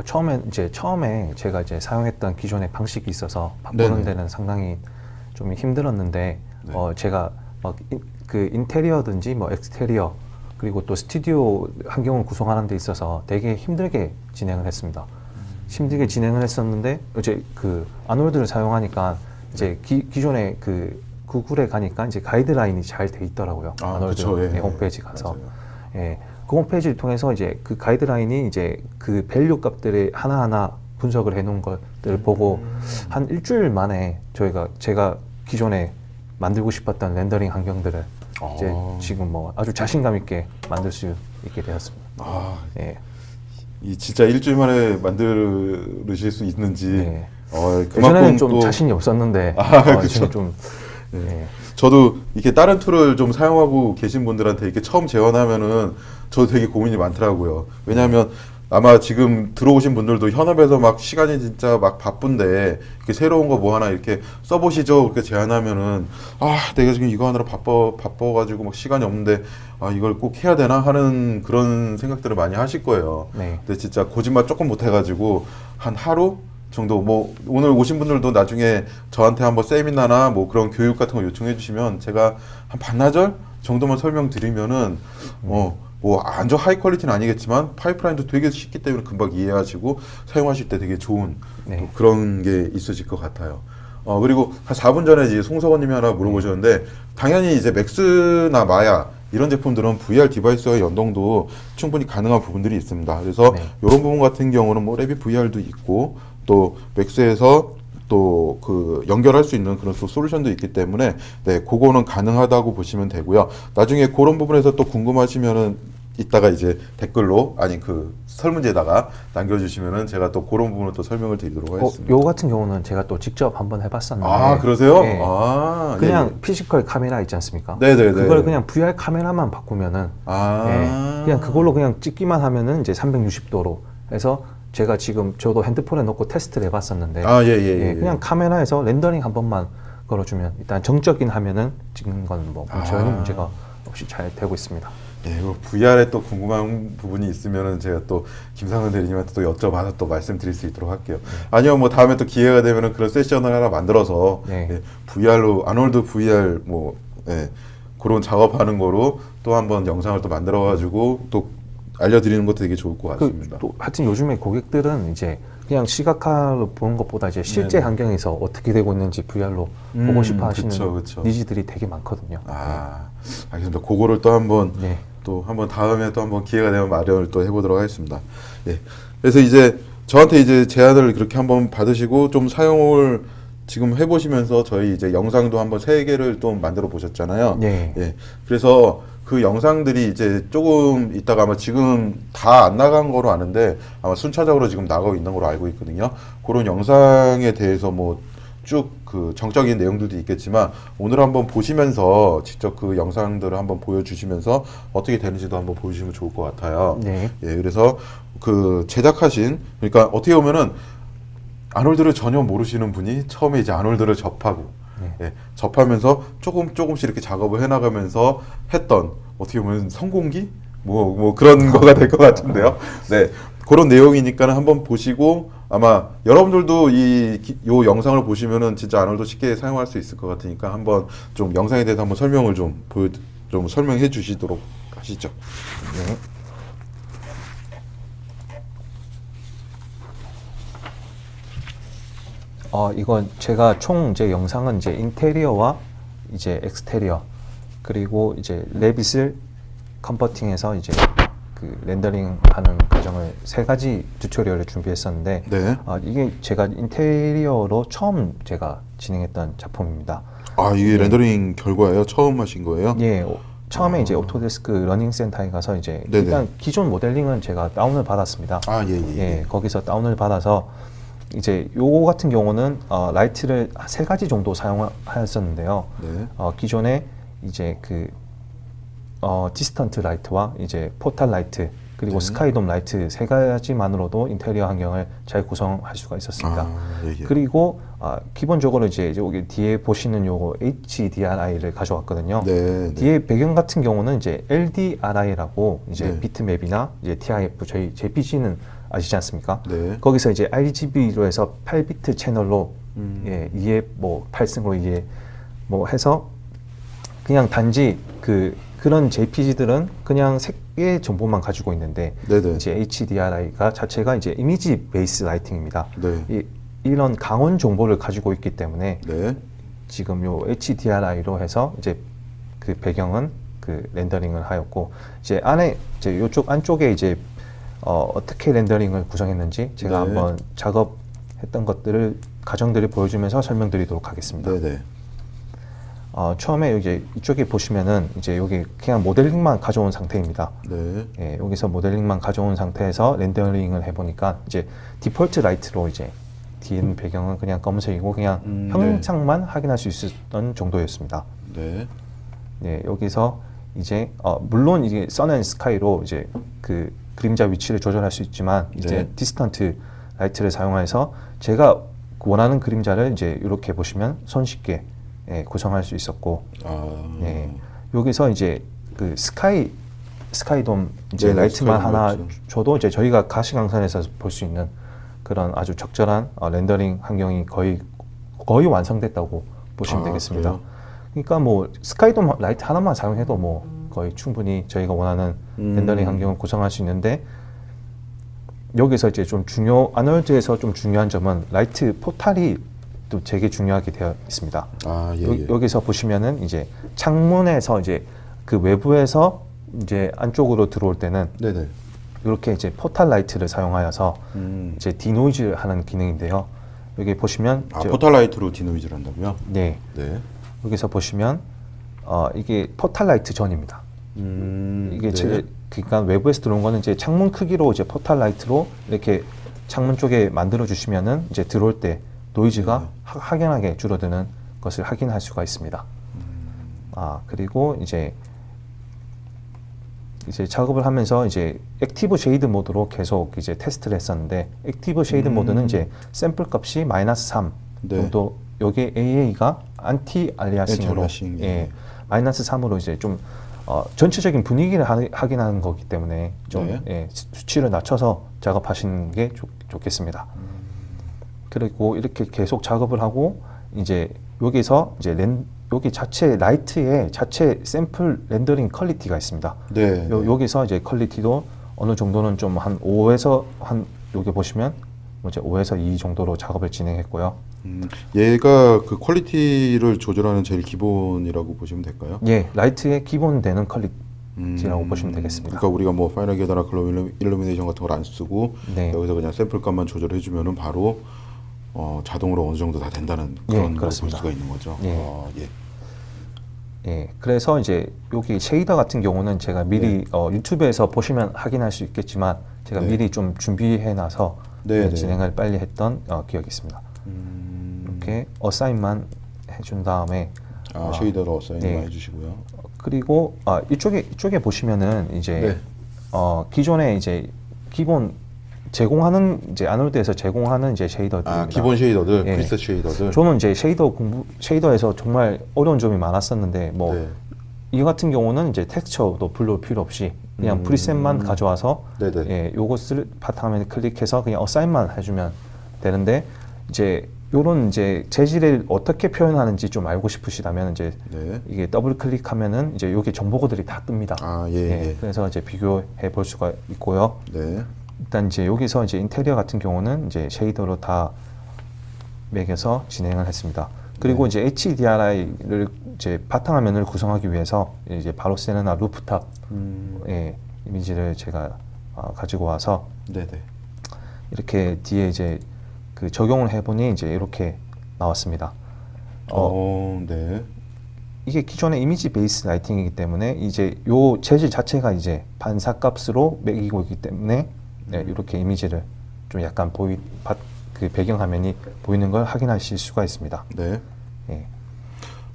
처음에 제가 이제 사용했던 기존의 방식이 있어서 바꾸는 데는 상당히 좀 힘들었는데 제가 막 그 인테리어든지 뭐 엑스테리어 그리고 또 스튜디오 환경을 구성하는 데 있어서 되게 힘들게 진행을 했습니다. 힘들게 진행을 했었는데 이제 그 아놀드를 사용하니까 이제 기존의 그 구글에 가니까 이제 가이드라인이 잘 돼 있더라고요. 아놀드 홈페이지 가서. 그 홈페이지를 통해서 이제 그 가이드라인이 이제 그 밸류 값들을 하나하나 분석을 해 놓은 것들을 보고 한 일주일 만에 제가 기존에 만들고 싶었던 렌더링 환경들을 이제 지금 뭐 아주 자신감 있게 만들 수 있게 되었습니다. 이 진짜 일주일 만에 만드실 수 있는지 그전에는 좀 자신이 없었는데 지금 좀 저도 이렇게 다른 툴을 좀 사용하고 계신 분들한테 이렇게 처음 제안하면은 저도 되게 고민이 많더라고요. 왜냐하면 아마 지금 들어오신 분들도 현업에서 막 시간이 진짜 막 바쁜데 이렇게 새로운 거 뭐 하나 이렇게 써보시죠. 그렇게 제안하면은 내가 지금 이거 하느라 바빠가지고 막 시간이 없는데 이걸 꼭 해야 되나 하는 그런 생각들을 많이 하실 거예요. 네. 근데 진짜 거짓말 조금 못해가지고 한 하루 정도 뭐 오늘 오신 분들도 나중에 저한테 한번 세미나나 뭐 그런 교육 같은 거 요청해 주시면 제가 한 반나절 정도만 설명드리면은 뭐 완전 하이 퀄리티는 아니겠지만 파이프라인도 되게 쉽기 때문에 금방 이해하시고 사용하실 때 되게 좋은 네. 또 그런 게 있으실 것 같아요. 그리고 한 4분 전에 이제 송석원님이 하나 물어보셨는데 당연히 이제 맥스나 마야 이런 제품들은 VR 디바이스와 연동도 충분히 가능한 부분들이 있습니다. 그래서 네. 이런 부분 같은 경우는 뭐 레빗 VR도 있고 또 맥스에서 또 그 연결할 수 있는 그런 또 솔루션도 있기 때문에 네, 그거는 가능하다고 보시면 되고요. 나중에 그런 부분에서 또 궁금하시면은 이따가 이제 댓글로 아니 그 설문지에다가 남겨주시면은 제가 또 그런 부분을 또 설명을 드리도록 하겠습니다. 요 같은 경우는 제가 또 직접 한번 해봤었는데. 그러세요? 네. 그냥 피지컬 카메라 있지 않습니까? 네네네. 그걸 그냥 VR 카메라만 바꾸면은 그냥 그걸로 그냥 찍기만 하면은 이제 360도로 해서 제가 지금 저도 핸드폰에 넣고 테스트를 해봤었는데 그냥 카메라에서 렌더링 한 번만 걸어주면 일단 정적인 화면은 찍는 건 뭐 전혀 문제가 없이 잘 되고 있습니다. VR에 또 궁금한 부분이 있으면은 제가 또 김상근 대리님한테 또 여쭤봐서 또 말씀드릴 수 있도록 할게요. 아니면 뭐 다음에 또 기회가 되면은 그런 세션을 하나 만들어서 VR로 아놀드 VR 뭐 그런 작업하는 거로 또 한번 영상을 또 만들어가지고 또 알려드리는 것도 되게 좋을 것 같습니다. 또 하여튼 요즘에 고객들은 이제 그냥 시각화로 보는 것보다 이제 실제 환경에서 어떻게 되고 있는지 VR로 보고 싶어 하시는 그쵸. 니즈들이 되게 많거든요. 알겠습니다. 그거를 또 한번 다음에 또 한번 기회가 되면 마련을 또 해보도록 하겠습니다. 그래서 이제 저한테 이제 제안을 그렇게 한번 받으시고 좀 사용을 지금 해보시면서 저희 이제 영상도 한번 3개를 또 만들어 보셨잖아요. 그래서 그 영상들이 이제 조금 있다가 아마 지금 다 안 나간 거로 아는데 아마 순차적으로 지금 나가고 있는 거로 알고 있거든요. 그런 영상에 대해서 뭐 쭉 그 정적인 내용들도 있겠지만 오늘 한번 보시면서 직접 그 영상들을 한번 보여주시면서 어떻게 되는지도 한번 보여주시면 좋을 것 같아요. 그래서 그 제작하신 그러니까 어떻게 보면은 아놀드를 전혀 모르시는 분이 처음에 이제 아놀드를 접하고 접하면서 조금씩 이렇게 작업을 해나가면서 했던 어떻게 보면 성공기? 뭐 그런 거가 될 것 같은데요. 그런 내용이니까 한번 보시고 아마 여러분들도 요 영상을 보시면은 진짜 아놀드 쉽게 사용할 수 있을 것 같으니까 한번 좀 영상에 대해서 한번 설명을 좀 설명해 주시도록 하시죠. 이건 제가 총 이제 영상은 이제 인테리어와 이제 엑스테리어 그리고 이제 레빗을 컨버팅해서 이제 그 렌더링 하는 과정을 3가지 튜토리얼을 준비했었는데 이게 제가 인테리어로 처음 제가 진행했던 작품입니다. 이게 렌더링 결과예요? 처음 하신 거예요? 처음에 이제 오토데스크 러닝 센터에 가서 이제 일단 기존 모델링은 제가 다운을 받았습니다. 거기서 다운을 받아서 이제 요거 같은 경우는 라이트를 3가지 정도 사용하였었는데요. 기존에 이제 그 디스턴트 라이트와 이제 포탈 라이트 그리고 스카이돔 라이트 3가지만으로도 인테리어 환경을 잘 구성할 수가 있었습니다. 그리고 기본적으로 이제 여기 뒤에 보시는 요거 HDRI를 가져왔거든요. 뒤에 배경 같은 경우는 이제 LDRI라고 이제 비트맵이나 이제 TIF 저희 JPG는 아시지 않습니까? 거기서 이제 RGB로 해서 8비트 채널로 2에 뭐 8승으로 2에 뭐 해서 그냥 단지 그런 JPG들은 그냥 색의 정보만 가지고 있는데 이제 HDRI가 자체가 이제 이미지 베이스 라이팅입니다. 이런 강원 정보를 가지고 있기 때문에 지금 요 HDRI로 해서 이제 그 배경은 그 렌더링을 하였고 이제 안에 이제 요쪽 안쪽에 이제 어떻게 렌더링을 구성했는지 제가 한번 작업했던 것들을 과정들을 보여주면서 설명드리도록 하겠습니다. 처음에 이제 이쪽에 보시면은 이제 여기 그냥 모델링만 가져온 상태입니다. 여기서 모델링만 가져온 상태에서 렌더링을 해보니까 이제 디폴트 라이트로 이제 뒤에 있는 배경은 그냥 검은색이고 그냥 형상만 확인할 수 있었던 정도였습니다. 여기서 이제 물론 이게 선 앤 스카이로 이제 그 그림자 위치를 조절할 수 있지만 이제 네. 디스턴트 라이트를 사용해서 제가 원하는 그림자를 이제 이렇게 보시면 손쉽게 예, 구성할 수 있었고 예, 여기서 이제 그 스카이돔 이제 네네, 라이트만 스카이돔 하나 라이트. 줘도 이제 저희가 가시광선에서 볼 수 있는 그런 아주 적절한 렌더링 환경이 거의 완성됐다고 보시면 되겠습니다. 그래요? 그러니까 뭐 스카이돔 라이트 하나만 사용해도 뭐 거의 충분히 저희가 원하는 렌더링 환경을 구성할 수 있는데 여기서 이제 좀 아놀드에서 좀 중요한 점은 라이트 포탈이 또 되게 중요하게 되어 있습니다. 예. 여기서 보시면은 이제 창문에서 이제 그 외부에서 이제 안쪽으로 들어올 때는 네네. 이렇게 이제 포탈 라이트를 사용하여서 이제 디노이즈 하는 기능인데요. 여기 보시면 포탈 라이트로 디노이즈를 한다고요? 네. 네. 여기서 보시면 이게 포탈 라이트 전입니다. 이게 네. 그러니까 외부에서 들어온 거는 이제 창문 크기로 이제 포탈 라이트로 이렇게 창문 쪽에 만들어 주시면은 이제 들어올 때 노이즈가 확연하게 줄어드는 것을 확인할 수가 있습니다. 그리고 이제 작업을 하면서 이제 액티브 쉐이드 모드로 계속 이제 테스트를 했었는데 액티브 쉐이드 모드는 이제 샘플 값이 -3 네. 정도 여기 AA가 안티 알리아싱으로 알리아싱, 예. -3으로 이제 좀 전체적인 분위기를 확인하는 거기 때문에 좀 네. 수치를 낮춰서 작업하시는 게 좋겠습니다. 그리고 이렇게 계속 작업을 하고 이제 여기서 이제 여기 자체 라이트에 자체 샘플 렌더링 퀄리티가 있습니다. 네. 여기서 이제 퀄리티도 어느 정도는 좀 한 5에서 한 여기 보시면 이제 5에서 2 정도로 작업을 진행했고요. 얘가 그 퀄리티를 조절하는 제일 기본이라고 보시면 될까요? 예, 라이트의 기본 되는 퀄리티라고 보시면 되겠습니다. 그러니까 우리가 뭐 파이널 게더나 글로우 일루미네이션 같은 걸 안 쓰고 네. 여기서 그냥 샘플 값만 조절해 주면은 바로 자동으로 어느 정도 다 된다는 그런 걸 볼 그렇습니다. 수가 있는 거죠. 예. 예, 그래서 이제 여기 쉐이더 같은 경우는 제가 미리 유튜브에서 보시면 확인할 수 있겠지만 제가 네. 미리 좀 준비해놔서 네. 진행을 빨리 했던 기억이 있습니다. 이렇게 어사인만 해준 다음에 쉐이더로 어사인만 네. 해주시고요. 그리고 이쪽에 보시면은 이제 기존에 이제 기본 제공하는 이제 아놀드에서 제공하는 이제 쉐이더들 기본 쉐이더들, 예. 프리셋 쉐이더들. 저는 이제 쉐이더에서 정말 어려운 점이 많았었는데 뭐 네. 이 같은 경우는 이제 텍스처도 별로 필요 없이 그냥 프리셋만 가져와서 네네. 예, 요것을 바탕화면에 클릭해서 그냥 어사인만 해주면 되는데 이제 요런 이제 재질을 어떻게 표현하는지 좀 알고 싶으시다면 이제 네. 이게 더블 클릭하면은 이제 여기 정보들이 다 뜹니다. 예. 그래서 이제 비교해 볼 수가 있고요. 네. 일단 이제 여기서 이제 인테리어 같은 경우는 이제 쉐이더로 다 매겨서 진행을 했습니다. 그리고 이제 HDRI를 이제 바탕화면을 구성하기 위해서 이제 바로세나 루프탑 이미지를 제가 가지고 와서 네네. 이렇게 뒤에 이제 그 적용을 해보니 이제 이렇게 나왔습니다. 네. 이게 기존의 이미지 베이스 라이팅이기 때문에 이제 요 재질 자체가 이제 반사값으로 매기고 있기 때문에 이렇게 이미지를 좀 약간 그 배경화면이 보이는 걸 확인하실 수가 있습니다. 네. 예.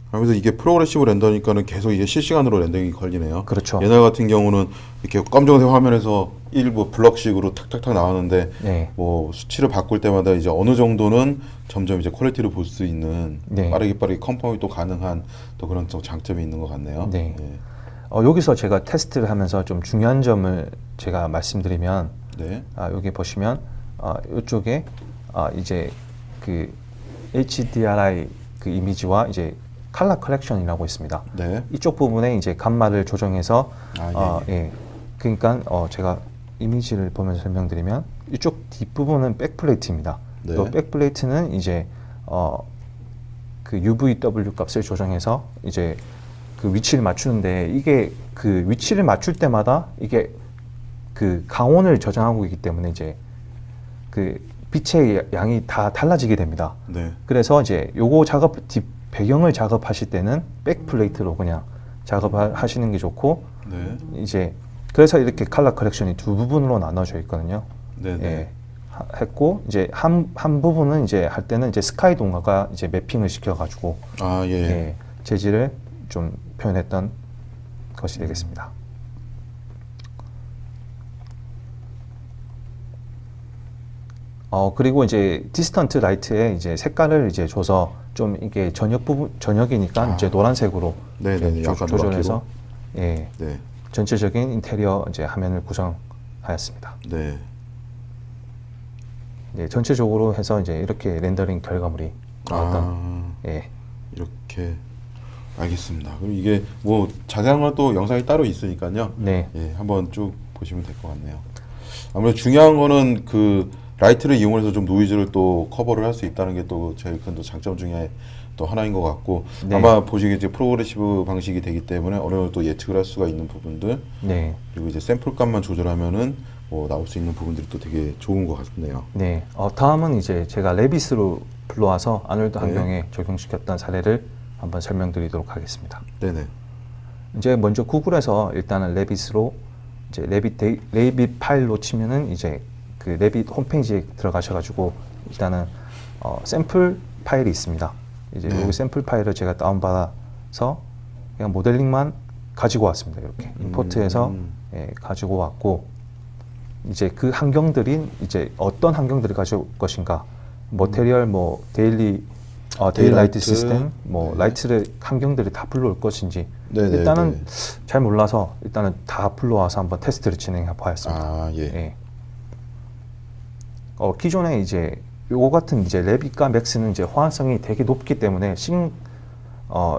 그래서 이게 프로그레시브 렌더니까는 계속 이게 실시간으로 렌더링이 걸리네요. 그렇죠. 옛날 같은 경우는 이렇게 검정색 화면에서 일부 블럭식으로 탁탁탁 나왔는데 네. 뭐 수치를 바꿀 때마다 이제 어느 정도는 점점 이제 퀄리티를 볼 수 있는 네. 빠르게 컴펌이 또 가능한 또 그런 또 장점이 있는 것 같네요. 네. 예. 여기서 제가 테스트를 하면서 좀 중요한 점을 제가 말씀드리면 네. 여기 보시면 이쪽에 이제 그 HDRI 그 이미지와 이제 컬러 컬렉션이라고 있습니다. 네. 이쪽 부분에 이제 감마를 조정해서 예. 그러니까 제가 이미지를 보면서 설명드리면 이쪽 뒷부분은 백플레이트입니다. 네. 이 백플레이트는 이제 그 UVW 값을 조정해서 이제 그 위치를 맞추는데 이게 그 위치를 맞출 때마다 이게 그 강온을 저장하고 있기 때문에 이제 그 빛의 양이 다 달라지게 됩니다. 네. 그래서 이제 요거 배경을 작업하실 때는 백플레이트로 그냥 작업하시는 게 좋고 네. 이제 그래서 이렇게 컬러 컬렉션이 두 부분으로 나눠져 있거든요. 네. 예, 했고 이제 한 부분은 이제 할 때는 이제 스카이 동화가 이제 매핑을 시켜가지고 예. 재질을 좀 표현했던 것이 되겠습니다. 그리고 이제 디스턴트 라이트에 이제 색깔을 이제 줘서 좀 이게 저녁이니까 이제 노란색으로 네네네. 이제 약간 조절해서 예, 네. 전체적인 인테리어 이제 화면을 구성하였습니다. 네. 네, 전체적으로 해서 이제 이렇게 렌더링 결과물이 나왔던 예, 이렇게 알겠습니다. 그럼 이게 뭐 자세한 건 또 영상이 따로 있으니까요. 네, 예, 한번 쭉 보시면 될 것 같네요. 아무래도 중요한 거는 그 라이트를 이용해서 좀 노이즈를 또 커버를 할 수 있다는 게 또 제일 큰 또 장점 중에 또 하나인 것 같고 네. 아마 보시기에 이제 프로그레시브 방식이 되기 때문에 어느 정도 또 예측을 할 수가 있는 부분들 네, 그리고 이제 샘플 값만 조절하면은 뭐 나올 수 있는 부분들이 또 되게 좋은 것 같네요. 네. 다음은 이제 제가 레빗으로 불러와서 아놀드 네. 환경에 적용시켰던 사례를 한번 설명드리도록 하겠습니다. 네네. 이제 먼저 구글에서 일단은 레빗으로 이제 레빗 파일로 치면은 이제 그 레빗 홈페이지에 들어가셔가지고 일단은 샘플 파일이 있습니다. 이제 네. 여기 샘플 파일을 제가 다운받아서 그냥 모델링만 가지고 왔습니다. 이렇게 임포트해서 예, 가지고 왔고 이제 그 환경들이 이제 어떤 환경들을 가져올 것인가 머테리얼 뭐 데일리 데일라이트 시스템 뭐 네. 라이트를 환경들이 다 불러올 것인지 네네. 일단은 잘 몰라서 일단은 다 불러와서 한번 테스트를 진행해 보았습니다. 아 예. 예. 기존에 이제 요거 같은 이제 레빗과 맥스는 이제 호환성이 되게 높기 때문에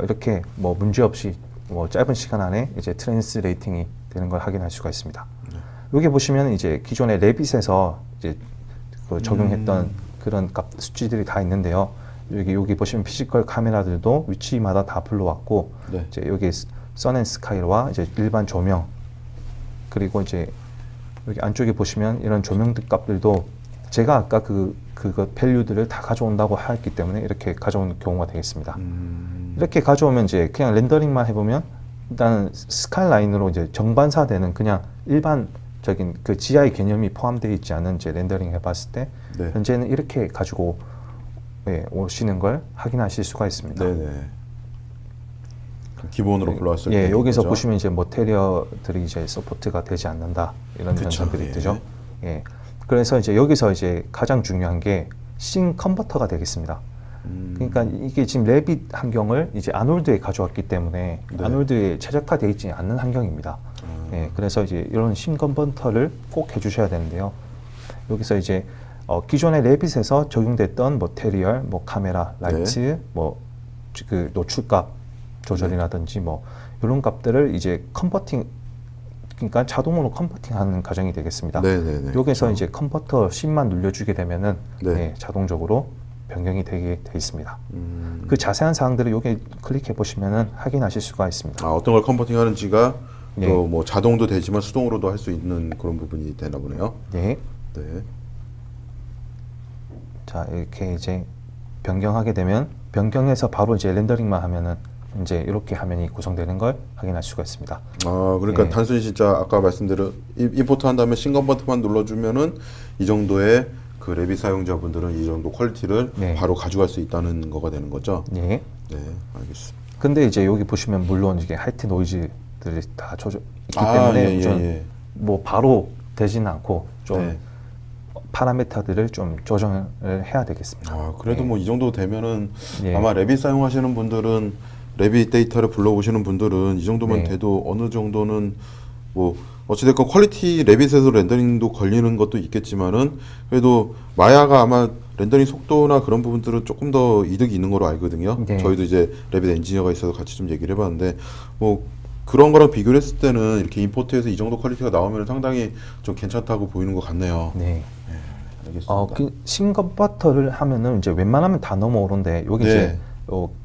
이렇게 뭐 문제 없이 뭐 짧은 시간 안에 이제 트랜스레이팅이 되는 걸 확인할 수가 있습니다. 여기 보시면 이제 기존의 레빗에서 이제 그 적용했던 그런 값 수치들이 다 있는데요. 여기 보시면 피지컬 카메라들도 위치마다 다 불러왔고 네. 이제 여기 선앤스카이와 이제 일반 조명 그리고 이제 여기 안쪽에 보시면 이런 조명들 값들도 제가 아까 그거 밸류들을 다 가져온다고 했기 때문에 이렇게 가져온 경우가 되겠습니다. 이렇게 가져오면 이제 그냥 렌더링만 해보면 일단은 스카이라인으로 이제 정반사되는 그냥 일반적인 그 GI 개념이 포함되어 있지 않은 이제 렌더링 해봤을 때 네. 현재는 이렇게 가지고 오시는 걸 확인하실 수가 있습니다. 네네. 기본으로 불러왔을 예, 때 여기서 거죠? 보시면 이제 머테리얼들이 이제 서포트가 되지 않는다 이런 그쵸, 현상들이 예. 뜨죠. 예. 그래서 이제 여기서 이제 가장 중요한 게 싱 컨버터가 되겠습니다. 그러니까 이게 지금 레빗 환경을 이제 아놀드에 가져왔기 때문에 네. 아놀드에 최적화되어 있지 않는 환경입니다. 예, 그래서 이제 이런 싱 컨버터를 꼭 해주셔야 되는데요. 여기서 이제 기존의 레빗에서 적용됐던 머테리얼, 뭐 카메라, 라이트, 뭐 그 노출값 조절이라든지 뭐 이런 값들을 이제 컨버팅, 그러니까 자동으로 컨버팅하는 과정이 되겠습니다. 네네네. 여기서 이제 컨버터 씬만 눌러주게 되면은 네. 네, 자동적으로 변경이 되게 돼 있습니다. 음. 그 자세한 사항들을 여기 클릭해 보시면은 확인하실 수가 있습니다. 아, 어떤 걸 컨버팅하는지가 네. 또 뭐 자동도 되지만 수동으로도 할 수 있는 그런 부분이 되나 보네요. 네. 네. 자, 이렇게 이제 변경하게 되면 변경해서 바로 이제 렌더링만 하면은 이제 이렇게 화면이 구성되는 걸 확인할 수가 있습니다. 아, 그러니까 네. 단순히 진짜 아까 말씀대로 임포트 한 다음에 싱건 버튼만 눌러주면은 이 정도의 그 레빗 사용자분들은 이 정도 퀄리티를 네. 바로 가져갈 수 있다는 거가 되는 거죠. 네. 네, 알겠습니다. 근데 이제 여기 보시면 물론 이게 하이트 노이즈들이 다 조절 있기 아, 때문에 예, 우선 예. 뭐 바로 되지는 않고 좀 네. 파라미터들을 좀 조정을 해야 되겠습니다. 아, 그래도 네. 뭐 이 정도 되면은 예. 아마 레빗 사용하시는 분들은 레빗 데이터를 불러오시는 분들은 이 정도만 네. 돼도 어느 정도는 뭐 어찌됐건 퀄리티 레빗에서 렌더링도 걸리는 것도 있겠지만은 그래도 마야가 아마 렌더링 속도나 그런 부분들은 조금 더 이득이 있는 거로 알거든요. 네. 저희도 이제 레빗 엔지니어가 있어서 같이 좀 얘기를 해봤는데 뭐 그런 거랑 비교를 했을 때는 이렇게 임포트해서 이 정도 퀄리티가 나오면 상당히 좀 괜찮다고 보이는 것 같네요. 네. 알겠습니다. 그 싱컨버터를 하면은 이제 웬만하면 다 넘어오는데 여기 네. 이제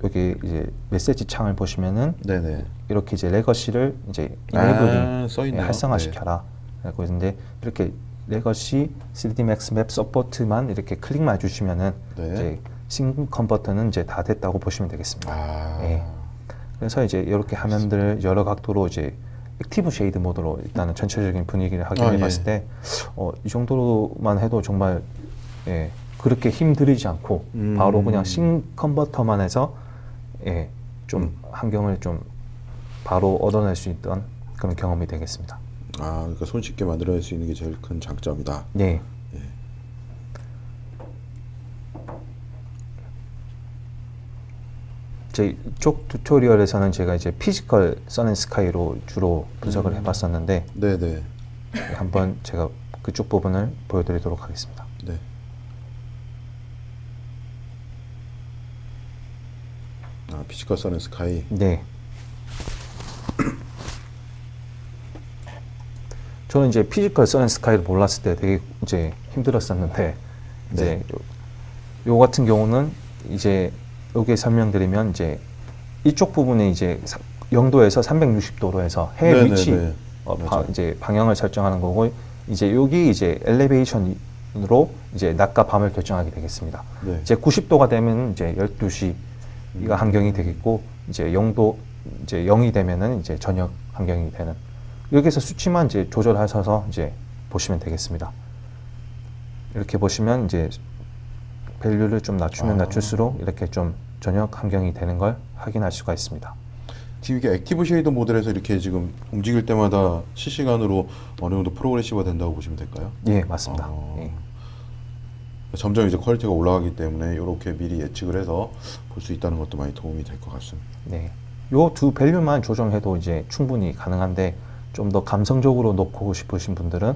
여기 이제 메시지 창을 보시면은 네네. 이렇게 이제 레거시를 이제 이네이블링 써 있네요. 활성화시켜라 라고 있는데 이렇게 레거시 3D Max 맵 서포트만 이렇게 클릭만 해주시면은 네. 이제 싱컨버터는 이제 다 됐다고 보시면 되겠습니다. 아. 네. 그래서 이제 이렇게 화면들을 여러 각도로 이제 액티브 쉐이드 모드로 일단은 전체적인 분위기를 확인해 봤을 때 이 정도만 해도 정말 예, 그렇게 힘들이지 않고 바로 그냥 싱 컨버터만 해서 예, 좀 환경을 좀 바로 얻어낼 수 있던 그런 경험이 되겠습니다. 아, 그러니까 손쉽게 만들어낼 수 있는 게 제일 큰 장점이다. 네. 제 이쪽 튜토리얼에서는 제가 이제 피지컬 선앤스카이로 주로 분석을 해봤었는데 네네. 한번 제가 그쪽 부분을 보여드리도록 하겠습니다. 네. 아, 피지컬 선 스카이. 네. 저는 이제 피지컬 선앤스카이를 몰랐을 때 되게 이제 힘들었었는데 이제 요 같은 경우는 이제 여기에 설명드리면 이제 이쪽 부분에 이제 영도에서 360도로 해서 해 네네네. 위치 이제 방향을 설정하는 거고 이제 여기 이제 엘리베이션으로 이제 낮과 밤을 결정하게 되겠습니다. 네. 이제 90도가 되면 이제 12시가 한경이 되겠고 이제 0도 이제 0이 되면은 이제 저녁 한경이 되는 여기서 수치만 이제 조절하셔서 이제 보시면 되겠습니다. 이렇게 보시면 이제 밸류를 좀 낮추면 낮출수록 이렇게 좀 저녁 환경이 되는 걸 확인할 수가 있습니다. 지금 이게 액티브 쉐이더 모델에서 이렇게 지금 움직일 때마다 실시간으로 어느 정도 프로그레시브가 된다고 보시면 될까요? 예, 맞습니다. 예. 점점 이제 퀄리티가 올라가기 때문에 이렇게 미리 예측을 해서 볼 수 있다는 것도 많이 도움이 될 것 같습니다. 네, 요 두 밸류만 조정해도 이제 충분히 가능한데 좀 더 감성적으로 놓고 싶으신 분들은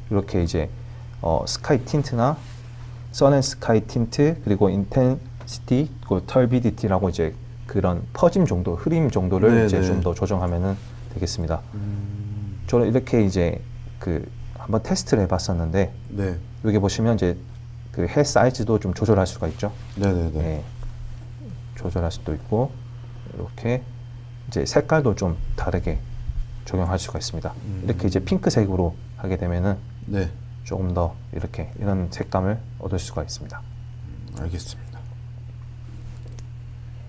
이렇게 이제 스카이 틴트나 선앤스카이 틴트 그리고 인텐시티 그리고 털비디티라고 이제 그런 퍼짐 정도, 흐림 정도를 네네. 이제 좀 더 조정하면은 되겠습니다. 저는 이렇게 이제 그 한번 테스트를 해봤었는데 네. 여기 보시면 이제 그 해 사이즈도 좀 조절할 수가 있죠. 네네네. 예, 조절할 수도 있고 이렇게 이제 색깔도 좀 다르게 적용할 수가 있습니다. 이렇게 이제 핑크색으로 하게 되면은 네. 조금 더 이렇게 이런 색감을 얻을 수가 있습니다. 알겠습니다.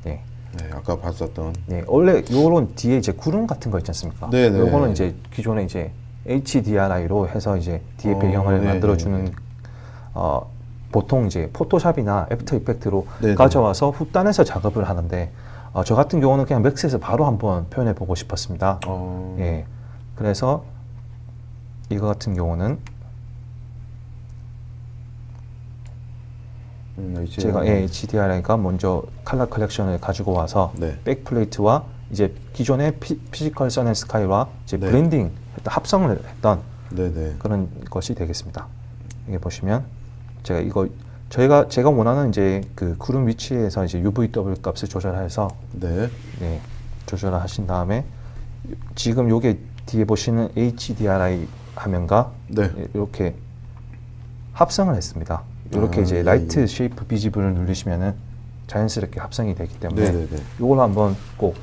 네. 네, 아까 봤었던. 네, 원래 요런 뒤에 이제 구름 같은 거 있지 않습니까? 네네. 요거는 이제 기존에 이제 HDRI로 해서 이제 뒤에 배경을 네네. 만들어주는 보통 이제 포토샵이나 애프터 이펙트로 네네. 가져와서 후단에서 작업을 하는데 저 같은 경우는 그냥 맥스에서 바로 한번 표현해 보고 싶었습니다. 예, 그래서 이거 같은 경우는 제가 HDRI가 먼저 컬러 컬렉션을 가지고 와서 네. 백플레이트와 이제 기존의 피지컬 선앤스카이와 이제 네. 블렌딩 합성을 했던 네네. 그런 것이 되겠습니다. 이게 보시면 제가 이거 제가 원하는 이제 그 구름 위치에서 이제 UVW 값을 조절해서 네. 네, 조절을 하신 다음에 지금 요게 뒤에 보시는 HDRI 화면과 네. 이렇게 합성을 했습니다. 이렇게 이제 예, 라이트 예. 쉐이프 비지블을 누르시면은 자연스럽게 합성이 되기 때문에 네네네. 이걸 한번 꼭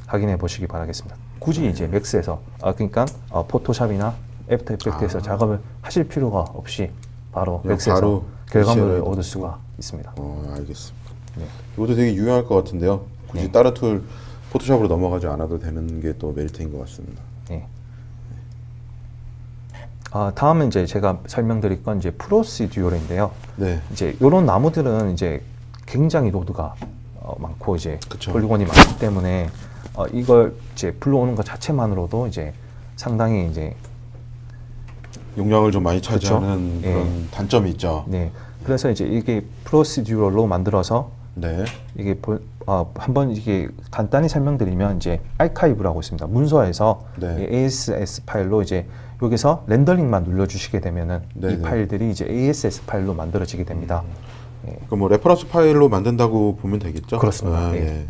확인해 보시기 바라겠습니다. 굳이 이제 맥스에서 그러니까 포토샵이나 애프터 이펙트에서 작업을 하실 필요가 없이 바로 그냥 맥스에서 바로 결과물을 PC로 얻을 수가 있습니다. 알겠습니다. 네. 이것도 되게 유용할 것 같은데요. 굳이 네. 다른 툴 포토샵으로 넘어가지 않아도 되는 게 또 메리트인 것 같습니다. 네. 다음은 이제 제가 설명드릴 건 이제 프로시듀얼인데요. 네. 이제 이런 나무들은 이제 굉장히 로드가 많고 이제 그쵸. 폴리곤이 많기 때문에 이걸 이제 불러오는 것 자체만으로도 이제 상당히 이제 용량을 좀 많이 차지하는 그쵸? 그런 예. 단점이 있죠. 네. 그래서 이제 이게 프로시듀얼로 만들어서 네. 이게 한번 이게 간단히 설명드리면 이제 아카이브라고 있습니다. 문서에서 네. 이 ASS 파일로 이제 여기서 렌더링만 눌러주시게 되면은 네네. 이 파일들이 이제 ASS 파일로 만들어지게 됩니다. 예. 그 뭐 레퍼런스 파일로 만든다고 보면 되겠죠? 그렇습니다. 예. 예.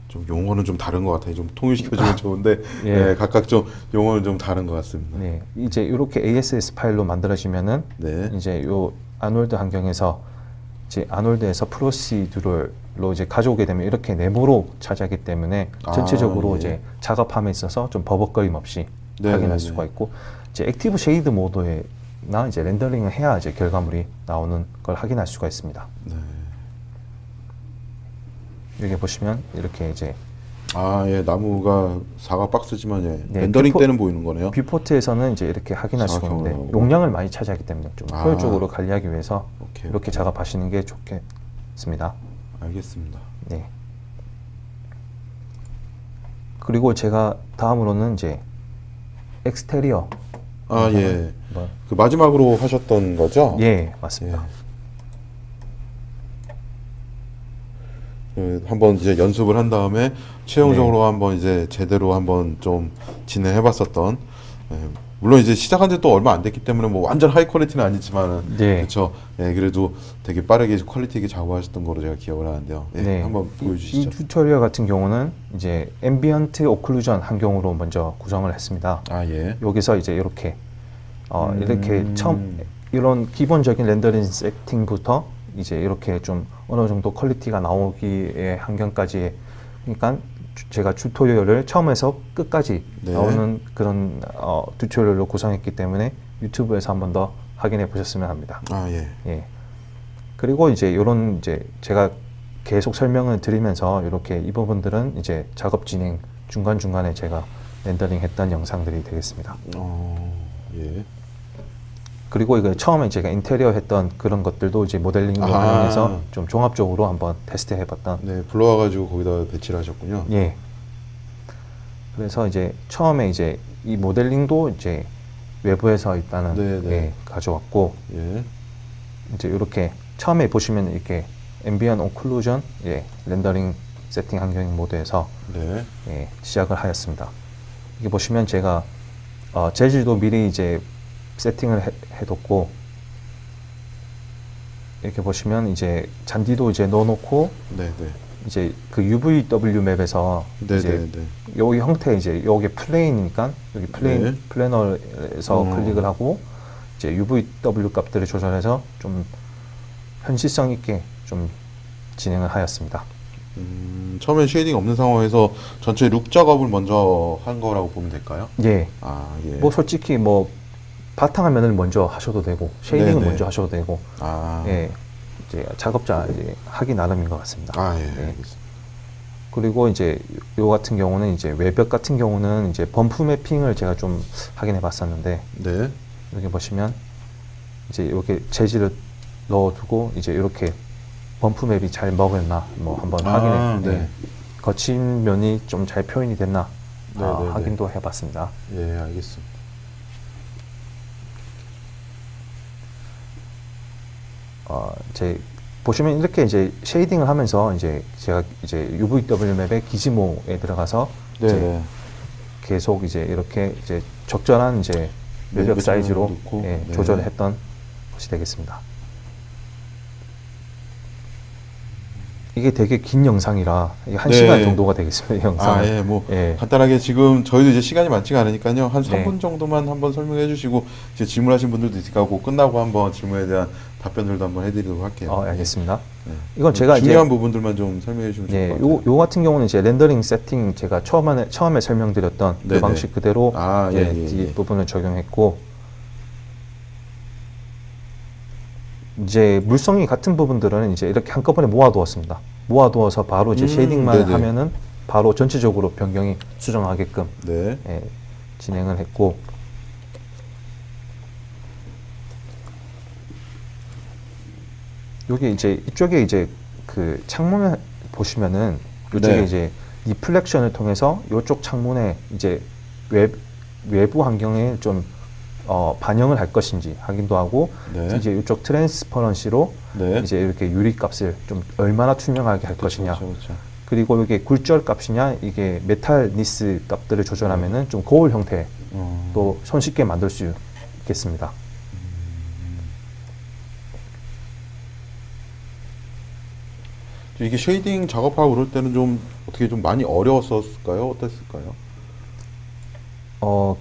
좀 용어는 좀 다른 것 같아요. 좀 통일시켜주면 좋은데 예. 예, 각각 좀 용어는 좀 다른 것 같습니다. 네, 이제 이렇게 ASS 파일로 만들어지면은 네. 이제 요 아놀드 환경에서 이제 아놀드에서 프로시듀럴로 이제 가져오게 되면 이렇게 네모로 차지하기 때문에 전체적으로 예. 이제 작업함에 있어서 좀 버벅거림 없이 네, 확인할 네, 수가 네. 있고 이제 액티브 쉐이드 모드나 이제 렌더링을 해야 이제 결과물이 나오는 걸 확인할 수가 있습니다. 네. 여기 보시면 이렇게 이제 예, 나무가 사각 박스지만 예, 네, 렌더링 뷰포- 때는 보이는 거네요. 뷰포트에서는 이제 이렇게 확인할 수가 있는데 사각형으로. 용량을 많이 차지하기 때문에 좀 아. 효율적으로 관리하기 위해서 오케이, 이렇게 오케이. 작업하시는 게 좋겠습니다. 알겠습니다. 네. 그리고 제가 다음으로는 이제 엑스테리어. 예. 뭐, 그 마지막으로 하셨던 거죠? 예, 맞습니다. 한번 이제 연습을 한 다음에 최종적으로 한번 이제 제대로 한번 좀 진행해봤었던. 물론 이제 시작한 지 또 얼마 안 됐기 때문에 뭐 완전 하이 퀄리티는 아니지만은 네. 그렇죠. 그래도 되게 빠르게 퀄리티 있게 작업하셨던 거로 제가 기억을 하는데요. 네. 한번 이 보여주시죠. 튜토리얼 같은 경우는 이제 앰비언트 오클루전 환경으로 먼저 구성을 했습니다. 예. 여기서 이제 이렇게 이렇게 처음 이런 기본적인 렌더링 세팅부터 이제 이렇게 좀 어느 정도 퀄리티가 나오기의 환경까지, 그러니까 제가 튜토리얼을 처음에서 끝까지 네. 나오는 그런 튜토리얼로 구성했기 때문에 유튜브에서 한 번 더 확인해 보셨으면 합니다. 예. 예. 그리고 이제 이런 이제 제가 계속 설명을 드리면서 이렇게 이 부분들은 이제 작업 진행 중간 중간에 제가 렌더링 했던 영상들이 되겠습니다. 예. 그리고 이거 처음에 제가 인테리어 했던 그런 것들도 이제 모델링을 활용해서 좀 종합적으로 한번 테스트해봤던. 네, 불러와가지고 거기다 배치를 하셨군요. 예. 그래서 이제 처음에 이제 이 모델링도 이제 외부에서 일단은 네. 가져왔고, 예. 이제 이렇게 처음에 보시면 이렇게 앰비언 오클루전 렌더링 세팅 환경 모드에서 네. 시작을 하였습니다. 이게 보시면 제가 재질도 미리 이제 세팅을 해뒀고, 이렇게 보시면 이제 잔디도 이제 넣어놓고, 네. 이제 그 UVW 맵에서 이제 여기 형태 이제 여기 플레인이니까 여기 플래너에서 클릭을 하고 이제 UVW 값들을 조절해서 좀 현실성 있게 좀 진행을 하였습니다. 처음엔 쉐이딩 없는 상황에서 전체 룩 작업을 먼저 한 거라고 보면 될까요? 예. 예. 뭐 솔직히 뭐 바탕화면을 먼저 하셔도 되고 쉐이딩을 먼저 하셔도 되고, 예. 이제 작업자 이제 하기 나름인 것 같습니다. 예. 예. 알겠습니다. 그리고 이제 요 같은 경우는 이제 외벽 같은 경우는 이제 범프 매핑을 제가 좀 확인해 봤었는데, 네. 여기 보시면 이제 이렇게 재질을 넣어두고 이제 이렇게 범프 맵이 잘 먹었나 뭐 한번 확인해. 거친 면이 좀 잘 표현이 됐나 확인도 해봤습니다. 예, 알겠습니다. 제 보시면 이렇게 이제 쉐이딩을 하면서 이제 제가 이제 UVW 맵의 기지모에 들어가서 이제 계속 이제 이렇게 이제 적절한 이제 외벽 사이즈로 조절했던 것이 되겠습니다. 이게 되게 긴 영상이라 이게 1시간 정도가 되겠습니다. 이 영상은. 간단하게 지금 저희도 이제 시간이 많지가 않으니까요. 한 3분 정도만 한번 설명해 주시고 이제 질문하신 분들도 있으니까 그 끝나고 한번 질문에 대한 답변들도 한번 해드리도록 할게요. 알겠습니다. 이건 제가 중요한 부분들만 좀 설명해 주시면 좋을 것 같아요. 요 같은 경우는 이제 렌더링 세팅 제가 처음에 설명드렸던 그 방식 그대로 이 부분을 적용했고, 이제 물성이 같은 부분들은 이제 이렇게 한꺼번에 모아두었습니다. 모아두어서 바로 이제 쉐이딩만 하면은 바로 전체적으로 변경이 수정하게끔 진행을 했고, 여기 이제 이쪽에 이제 그 창문을 보시면은 이쪽에 이제 리플렉션을 통해서 이쪽 창문에 이제 외부 환경에 좀 반영을 할 것인지 확인도 하고, 이제 이쪽 트랜스퍼런시로 이제 이렇게 유리 값을 좀 얼마나 투명하게 할 것이냐, 그리고 이게 굴절 값이냐 이게 메탈 니스 값들을 조절하면은 좀 거울 형태 또 손쉽게 만들 수 있겠습니다. 이게 쉐이딩 작업하고 그럴 때는 좀 어떻게 좀 많이 어려웠었을까요? 어땠을까요?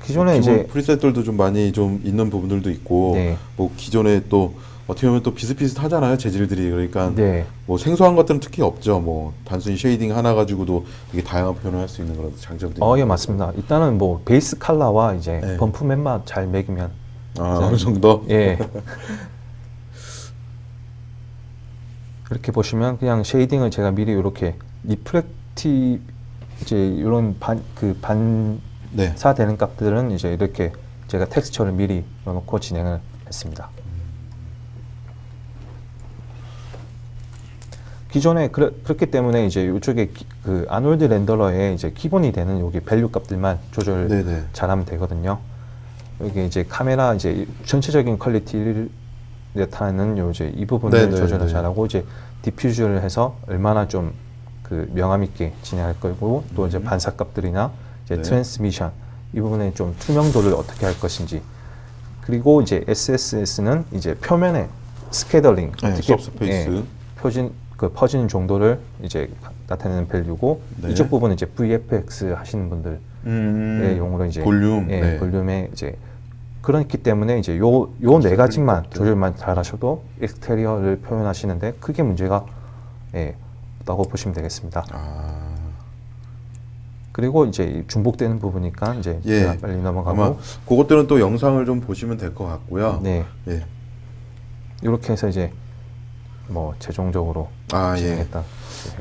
기존에 이제 프리셋들도 좀 많이 좀 있는 부분들도 있고, 뭐 기존에 또 어떻게 보면 또 비슷비슷하잖아요, 재질들이. 그러니까 뭐 생소한 것들은 특히 없죠. 뭐 단순히 쉐이딩 하나 가지고도 되게 다양한 표현을 할 수 있는 그런 장점들이. 예, 맞습니다. 일단은 뭐 베이스 컬러와 이제 범프 맵만 잘 매기면 어느 정도. 이렇게 보시면 그냥 쉐이딩을 제가 미리 이렇게 리프렉티 이제 이런 반사되는 값들은 이제 이렇게 제가 텍스처를 미리 넣어놓고 진행을 했습니다. 기존에 그렇기 때문에 이제 이쪽에 그 아놀드 렌더러에 이제 기본이 되는 여기 밸류 값들만 조절 잘하면 되거든요. 여기 이제 카메라 이제 전체적인 퀄리티를 나타내는 요 이제 이 부분을 조절을 잘하고, 이제 디퓨저를 해서 얼마나 좀 그 명암 있게 진행할 거고 또 이제 반사값들이나 이제 트랜스미션 이 부분에 좀 투명도를 어떻게 할 것인지 그리고 이제 SSS는 이제 표면의 스캐더링 어떻게 서브스페이스 퍼지는 정도를 이제 나타내는 밸류고 네. 이쪽 부분은 이제 VFX 하시는 분들의 용어로 이제 볼륨 네. 볼륨에 이제 그렇기 때문에 이제 요 네 가지만 조절만 잘 하셔도 익스테리어를 표현하시는데 크게 문제가 없다고 보시면 되겠습니다. 그리고 이제 중복되는 부분이니까 이제 제가 빨리 넘어가고 아마 그것들은 또 영상을 좀 보시면 될 것 같고요. 네. 예. 이렇게 해서 이제 뭐 최종적으로 진행했다.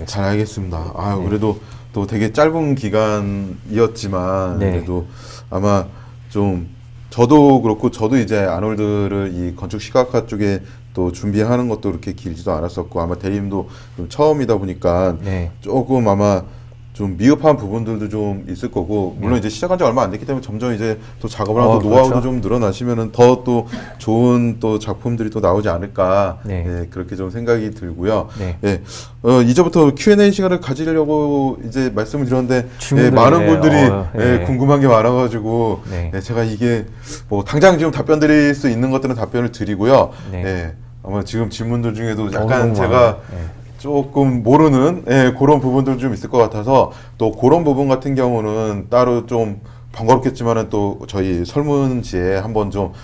잘 알겠습니다. 그래도 또 되게 짧은 기간이었지만 그래도 아마 좀 저도 그렇고 저도 이제 아놀드를 이 건축 시각화 쪽에 또 준비하는 것도 그렇게 길지도 않았었고 아마 대임도 좀 처음이다 보니까 조금 아마 좀 미흡한 부분들도 좀 있을 거고 물론 이제 시작한 지 얼마 안 됐기 때문에 점점 이제 또 작업을 하고 노하우도 좀 늘어나시면은 더 또 좋은 또 작품들이 또 나오지 않을까 그렇게 좀 생각이 들고요. 이제부터 Q&A 시간을 가지려고 이제 말씀을 드렸는데 많은 분들이 궁금한 게 많아가지고 제가 이게 뭐 당장 지금 답변 드릴 수 있는 것들은 답변을 드리고요. 아마 지금 질문들 중에도 약간 제가 조금 모르는 그런 부분들 좀 있을 것 같아서 또 그런 부분 같은 경우는 따로 좀 번거롭겠지만은 또 저희 설문지에 한번 좀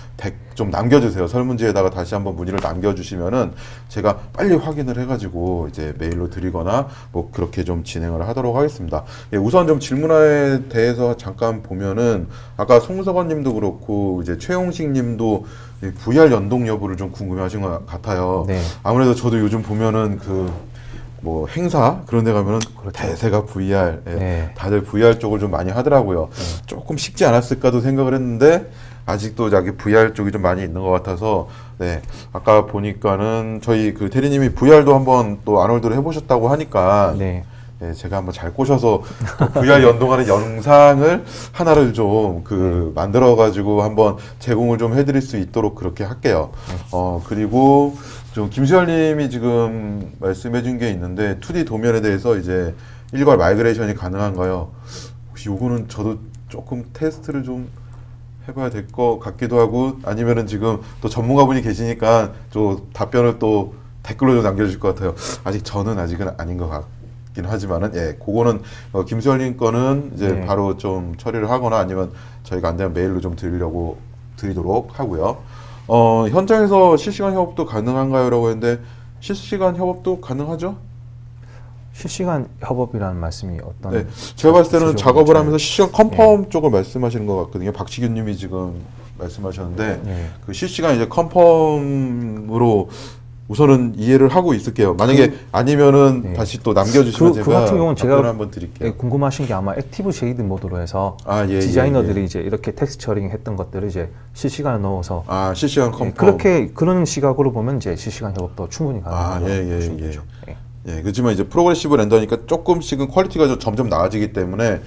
남겨주세요. 설문지에다가 다시 한번 문의를 남겨주시면은 제가 빨리 확인을 해가지고 이제 메일로 드리거나 뭐 그렇게 좀 진행을 하도록 하겠습니다. 우선 좀 질문에 대해서 잠깐 보면은 아까 송석원님도 그렇고 이제 최용식님도 VR 연동 여부를 좀 궁금해하신 것 같아요. 아무래도 저도 요즘 보면은 뭐 행사 그런 데 가면은 대세가 VR 다들 VR 쪽을 좀 많이 하더라고요. 조금 쉽지 않았을까도 생각을 했는데 아직도 자기 VR 쪽이 좀 많이 있는 것 같아서 아까 보니까는 저희 그 대리님이 VR도 한번 또 아놀드를 해보셨다고 하니까 제가 한번 잘 꼬셔서 또 VR 연동하는 영상을 하나를 좀 만들어 가지고 한번 제공을 좀 해드릴 수 있도록 그렇게 할게요. 그리고 좀 김수열님이 지금 말씀해준 게 있는데 2D 도면에 대해서 이제 일괄 마이그레이션이 가능한가요? 혹시 요거는 저도 조금 테스트를 좀 해봐야 될 것 같기도 하고 아니면은 지금 또 전문가분이 계시니까 좀 답변을 또 댓글로 좀 남겨주실 것 같아요. 아직은 아닌 것 같긴 하지만은 그거는 김수열님 거는 이제 바로 좀 처리를 하거나 아니면 저희가 안 되면 메일로 좀 드리도록 하고요. 현장에서 실시간 협업도 가능한가요? 라고 했는데 실시간 협업도 가능하죠? 실시간 협업이라는 말씀이 어떤? 제가 봤을 때는 작업을 하면서 실시간 컨펌 쪽을 말씀하시는 것 같거든요. 박치균 님이 지금 말씀하셨는데 그 실시간 이제 컨펌으로 우선은 이해를 하고 있을게요. 만약에 아니면은 다시 또 남겨주시면 제가 같은 경우는 제가 한번 드릴게요. 궁금하신 게 아마 액티브 쉐이드 모드로 해서 디자이너들이 이제 이렇게 텍스처링 했던 것들을 이제 실시간에 넣어서 실시간 컨펌 그런 시각으로 보면 이제 실시간 협업도 충분히 가능하다고 보시면 되죠. 그렇지만 이제 프로그레시브 렌더니까 조금씩은 퀄리티가 좀 점점 나아지기 때문에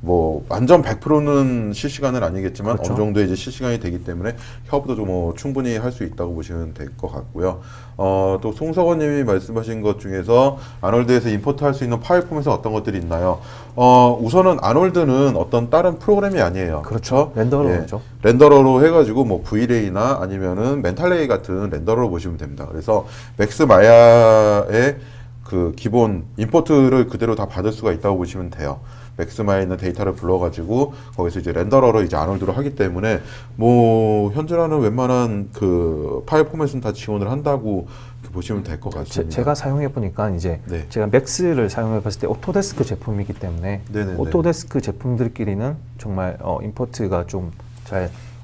뭐 완전 100%는 실시간은 아니겠지만 어느 정도의 이제 실시간이 되기 때문에 협업도 좀 충분히 할 수 있다고 보시면 될 것 같고요. 또 송석원님이 말씀하신 것 중에서 아놀드에서 임포트할 수 있는 파일 포맷은 어떤 것들이 있나요? 우선은 아놀드는 어떤 다른 프로그램이 아니에요. 그렇죠. 렌더러죠. 렌더러로 해가지고 뭐 V-Ray나 아니면은 멘탈레이 같은 렌더러로 보시면 됩니다. 그래서 맥스 마야의 그 기본 임포트를 그대로 다 받을 수가 있다고 보시면 돼요. 맥스마에 있는 데이터를 불러가지고 거기서 이제 렌더러를 이제 아놀드로 하기 때문에 뭐 현재라는 웬만한 그 파일 포맷은 다 지원을 한다고 보시면 될 것 같습니다. 제가 사용해 보니까 이제 제가 맥스를 사용해 봤을 때 오토데스크 제품이기 때문에 오토데스크 제품들끼리는 정말 임포트가 좀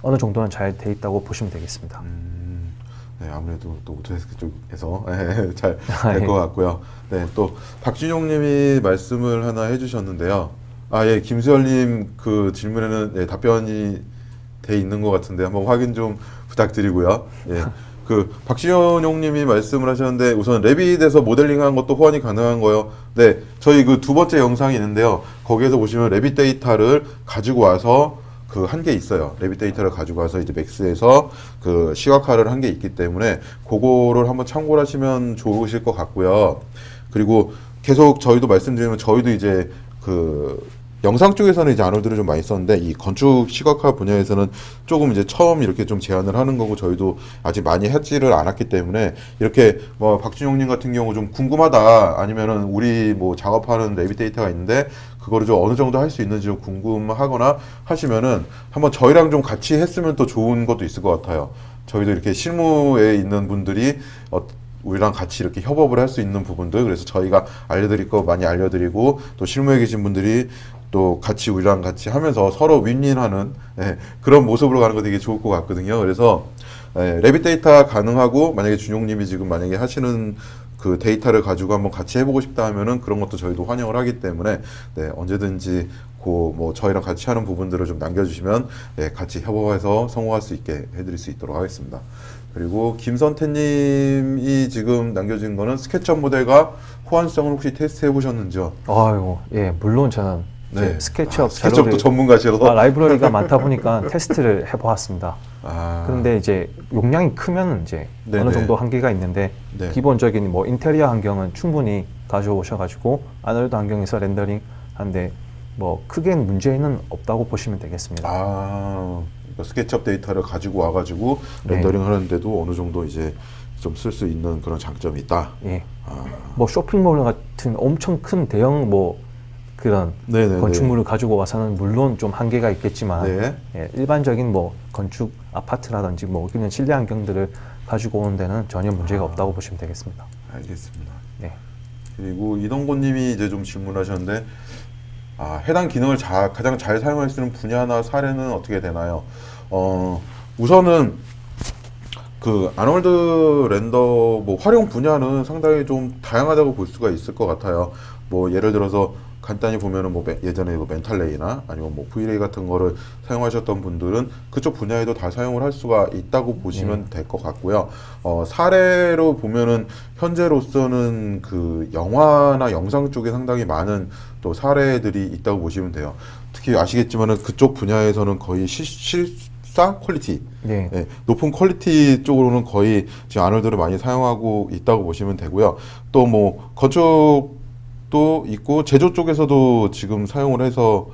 어느 정도는 잘 돼 있다고 보시면 되겠습니다. 아무래도 또 오토데스크 쪽에서 잘 될 것 같고요. 또 박진용님이 말씀을 하나 해주셨는데요. 김수열님 그 질문에는 답변이 돼 있는 것 같은데 한번 확인 좀 부탁드리고요. 그 박진용님이 말씀을 하셨는데 우선 레빗에서 모델링한 것도 호환이 가능한 거요. 저희 그 두 번째 영상이 있는데요. 거기에서 보시면 레빗 데이터를 가지고 와서 그 한 게 있어요. 레빗 데이터를 가지고 와서 이제 맥스에서 그 시각화를 한 게 있기 때문에 그거를 한번 참고를 하시면 좋으실 것 같고요. 그리고 계속 저희도 말씀드리면 저희도 이제 그 영상 쪽에서는 이제 아놀드를 좀 많이 썼는데 이 건축 시각화 분야에서는 조금 이제 처음 이렇게 좀 제안을 하는 거고 저희도 아직 많이 하지를 않았기 때문에 이렇게 뭐 박준용님 같은 경우 좀 궁금하다 아니면은 우리 뭐 작업하는 레빗 데이터가 있는데 그거를 좀 어느 정도 할 수 있는지 좀 궁금하거나 하시면은 한번 저희랑 좀 같이 했으면 또 좋은 것도 있을 것 같아요. 저희도 이렇게 실무에 있는 분들이 우리랑 같이 이렇게 협업을 할 수 있는 부분들 그래서 저희가 알려드릴 거 많이 알려드리고 또 실무에 계신 분들이 또 같이 우리랑 같이 하면서 서로 윈윈하는 그런 모습으로 가는 거 되게 좋을 것 같거든요. 그래서 레빗 데이터 가능하고 만약에 준용님이 지금 만약에 하시는 그 데이터를 가지고 한번 같이 해보고 싶다 하면은 그런 것도 저희도 환영을 하기 때문에 언제든지 뭐 저희랑 같이 하는 부분들을 좀 남겨주시면 같이 협업해서 성공할 수 있게 해드릴 수 있도록 하겠습니다. 그리고 김선태님이 지금 남겨진 거는 스케치업 모델과 호환성을 혹시 테스트 해보셨는지요? 아이고, 예, 물론 저는 이제 스케치업 스케치업도 자료를 전문가시라서 라이브러리가 많다 보니까 테스트를 해보았습니다. 아. 그런데 이제 용량이 크면 이제 네네. 어느 정도 한계가 있는데 네. 기본적인 뭐 인테리어 환경은 충분히 가져오셔가지고 아놀드 환경에서 렌더링 하는데 뭐 크게는 문제는 없다고 보시면 되겠습니다. 아, 그러니까 스케치업 데이터를 가지고 와가지고 네. 렌더링 하는데도 어느 정도 이제 좀 쓸 수 있는 그런 장점이 있다. 예. 뭐 쇼핑몰 같은 엄청 큰 대형 뭐 그런 네네네. 건축물을 가지고 와서는 물론 좀 한계가 있겠지만 네. 예, 일반적인 뭐 건축 아파트라든지 뭐 그냥 실내 환경들을 가지고 오는 데는 전혀 문제가 없다고 보시면 되겠습니다. 알겠습니다. 네. 그리고 이동곤님이 이제 좀 질문하셨는데, 해당 기능을 가장 잘 사용할 수 있는 분야나 사례는 어떻게 되나요? 우선은 그 아놀드 렌더 뭐 활용 분야는 상당히 좀 다양하다고 볼 수가 있을 것 같아요. 뭐 예를 들어서 간단히 보면은 뭐 예전에 뭐 멘탈레이나 아니면 뭐 V레이 같은 거를 사용하셨던 분들은 그쪽 분야에도 다 사용을 할 수가 있다고 보시면 될 것 같고요. 사례로 보면은 현재로서는 그 영화나 영상 쪽에 상당히 많은 또 사례들이 있다고 보시면 돼요. 특히 아시겠지만은 그쪽 분야에서는 거의 실사 퀄리티, 네. 높은 퀄리티 쪽으로는 거의 지금 아놀드를 많이 사용하고 있다고 보시면 되고요. 또 뭐 건축도 있고 제조 쪽에서도 지금 사용을 해서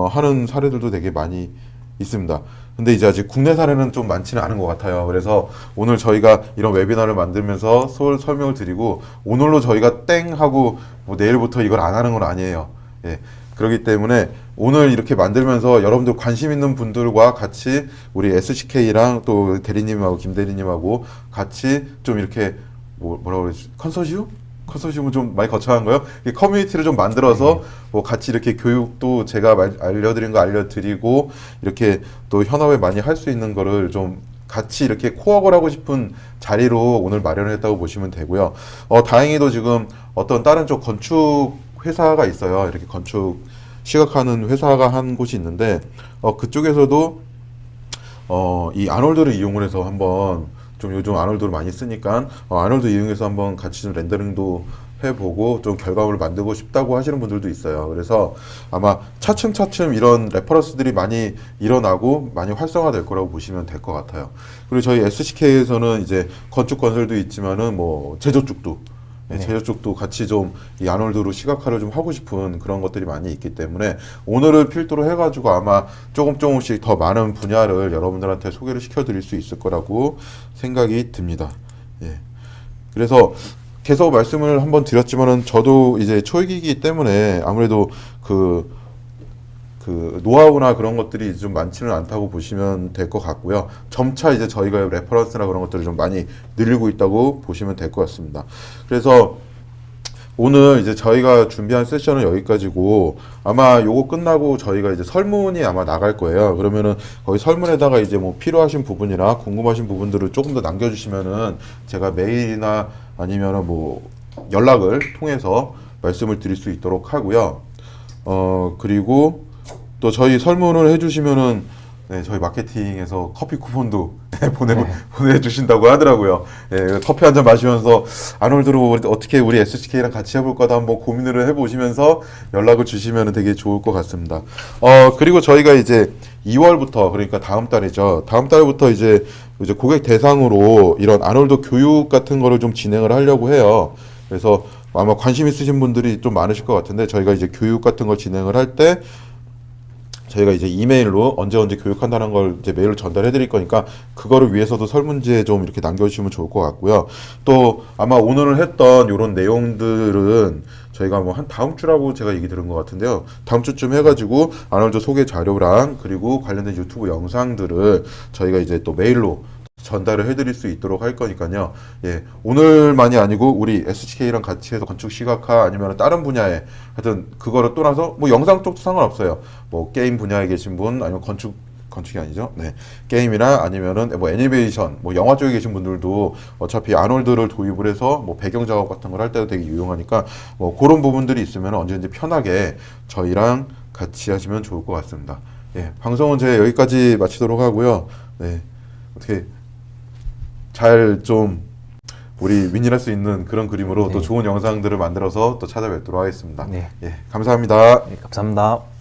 하는 사례들도 되게 많이 있습니다. 근데 이제 아직 국내 사례는 좀 많지는 않은 것 같아요. 그래서 오늘 저희가 이런 웨비나를 만들면서 설명을 드리고 오늘로 저희가 땡 하고 뭐 내일부터 이걸 안 하는 건 아니에요. 예. 그렇기 때문에 오늘 이렇게 만들면서 여러분들 관심 있는 분들과 같이 우리 SCK랑 또 대리님하고 김 대리님하고 같이 좀 이렇게 뭐라고 그러지? 컨소시엄은 좀 많이 거창한가요? 커뮤니티를 좀 만들어서 뭐 같이 이렇게 교육도 제가 알려드린 거 알려드리고 이렇게 또 현업에 많이 할 수 있는 거를 좀 같이 이렇게 코업을 하고 싶은 자리로 오늘 마련했다고 보시면 되고요. 다행히도 지금 어떤 다른 쪽 건축 회사가 있어요. 이렇게 건축 시각하는 회사가 한 곳이 있는데 그쪽에서도 이 아놀드를 이용을 해서 한번 좀 요즘 아놀드를 많이 쓰니까 아놀드 이용해서 한번 같이 좀 렌더링도 해보고 좀 결과물을 만들고 싶다고 하시는 분들도 있어요. 그래서 아마 차츰차츰 이런 레퍼런스들이 많이 일어나고 많이 활성화될 거라고 보시면 될 것 같아요. 그리고 저희 SCK에서는 이제 건축 건설도 있지만은 뭐 제조 쪽도 제조 쪽도 같이 좀 이 아놀드로 시각화를 좀 하고 싶은 그런 것들이 많이 있기 때문에 오늘을 필두로 해가지고 아마 조금씩 더 많은 분야를 여러분들한테 소개를 시켜드릴 수 있을 거라고 생각이 듭니다. 예. 그래서 계속 말씀을 한번 드렸지만은 저도 이제 초기이기 때문에 아무래도 그 노하우나 그런 것들이 좀 많지는 않다고 보시면 될 것 같고요. 점차 이제 저희가 레퍼런스나 그런 것들을 좀 많이 늘리고 있다고 보시면 될 것 같습니다. 그래서 오늘 이제 저희가 준비한 세션은 여기까지고 아마 요거 끝나고 저희가 이제 설문이 아마 나갈 거예요. 그러면은 거기 설문에다가 이제 뭐 필요하신 부분이나 궁금하신 부분들을 조금 더 남겨주시면은 제가 메일이나 아니면은 뭐 연락을 통해서 말씀을 드릴 수 있도록 하고요. 그리고 또 저희 설문을 해주시면은 저희 마케팅에서 커피 쿠폰도 보내주신다고 하더라고요. 커피 한 잔 마시면서 아놀드로 어떻게 우리 SCK랑 같이 해볼까도 한번 고민을 해보시면서 연락을 주시면 되게 좋을 것 같습니다. 그리고 저희가 이제 2월부터 그러니까 다음 달이죠. 다음 달부터 이제 고객 대상으로 이런 아놀드 교육 같은 거를 좀 진행을 하려고 해요. 그래서 아마 관심 있으신 분들이 좀 많으실 것 같은데 저희가 이제 교육 같은 걸 진행을 할 때 저희가 이제 이메일로 언제 교육한다는 걸 이제 메일로 전달해 드릴 거니까 그거를 위해서도 설문지에 좀 이렇게 남겨주시면 좋을 것 같고요. 또 아마 오늘 했던 이런 내용들은 저희가 뭐 한 다음 주라고 제가 얘기 들은 것 같은데요. 다음 주쯤 해가지고 아놀드 소개 자료랑 그리고 관련된 유튜브 영상들을 저희가 이제 또 메일로 전달을 해드릴 수 있도록 할 거니까요. 예, 오늘만이 아니고 우리 SK랑 같이 해서 건축 시각화 아니면 다른 분야에 하여튼 그거를 떠나서 뭐 영상 쪽도 상관없어요. 뭐 게임 분야에 계신 분 아니면 건축이 아니죠. 네. 게임이나 아니면은 뭐 애니메이션, 뭐 영화 쪽에 계신 분들도 어차피 아놀드를 도입을 해서 뭐 배경 작업 같은 걸 할 때도 되게 유용하니까 뭐 그런 부분들이 있으면 언제든지 편하게 저희랑 같이 하시면 좋을 것 같습니다. 예, 방송은 제가 여기까지 마치도록 하고요. 네. 어떻게 잘 좀 우리 윈윈할 수 있는 그런 그림으로 네. 또 좋은 영상들을 만들어서 또 찾아뵙도록 하겠습니다. 네. 예, 감사합니다. 네, 감사합니다.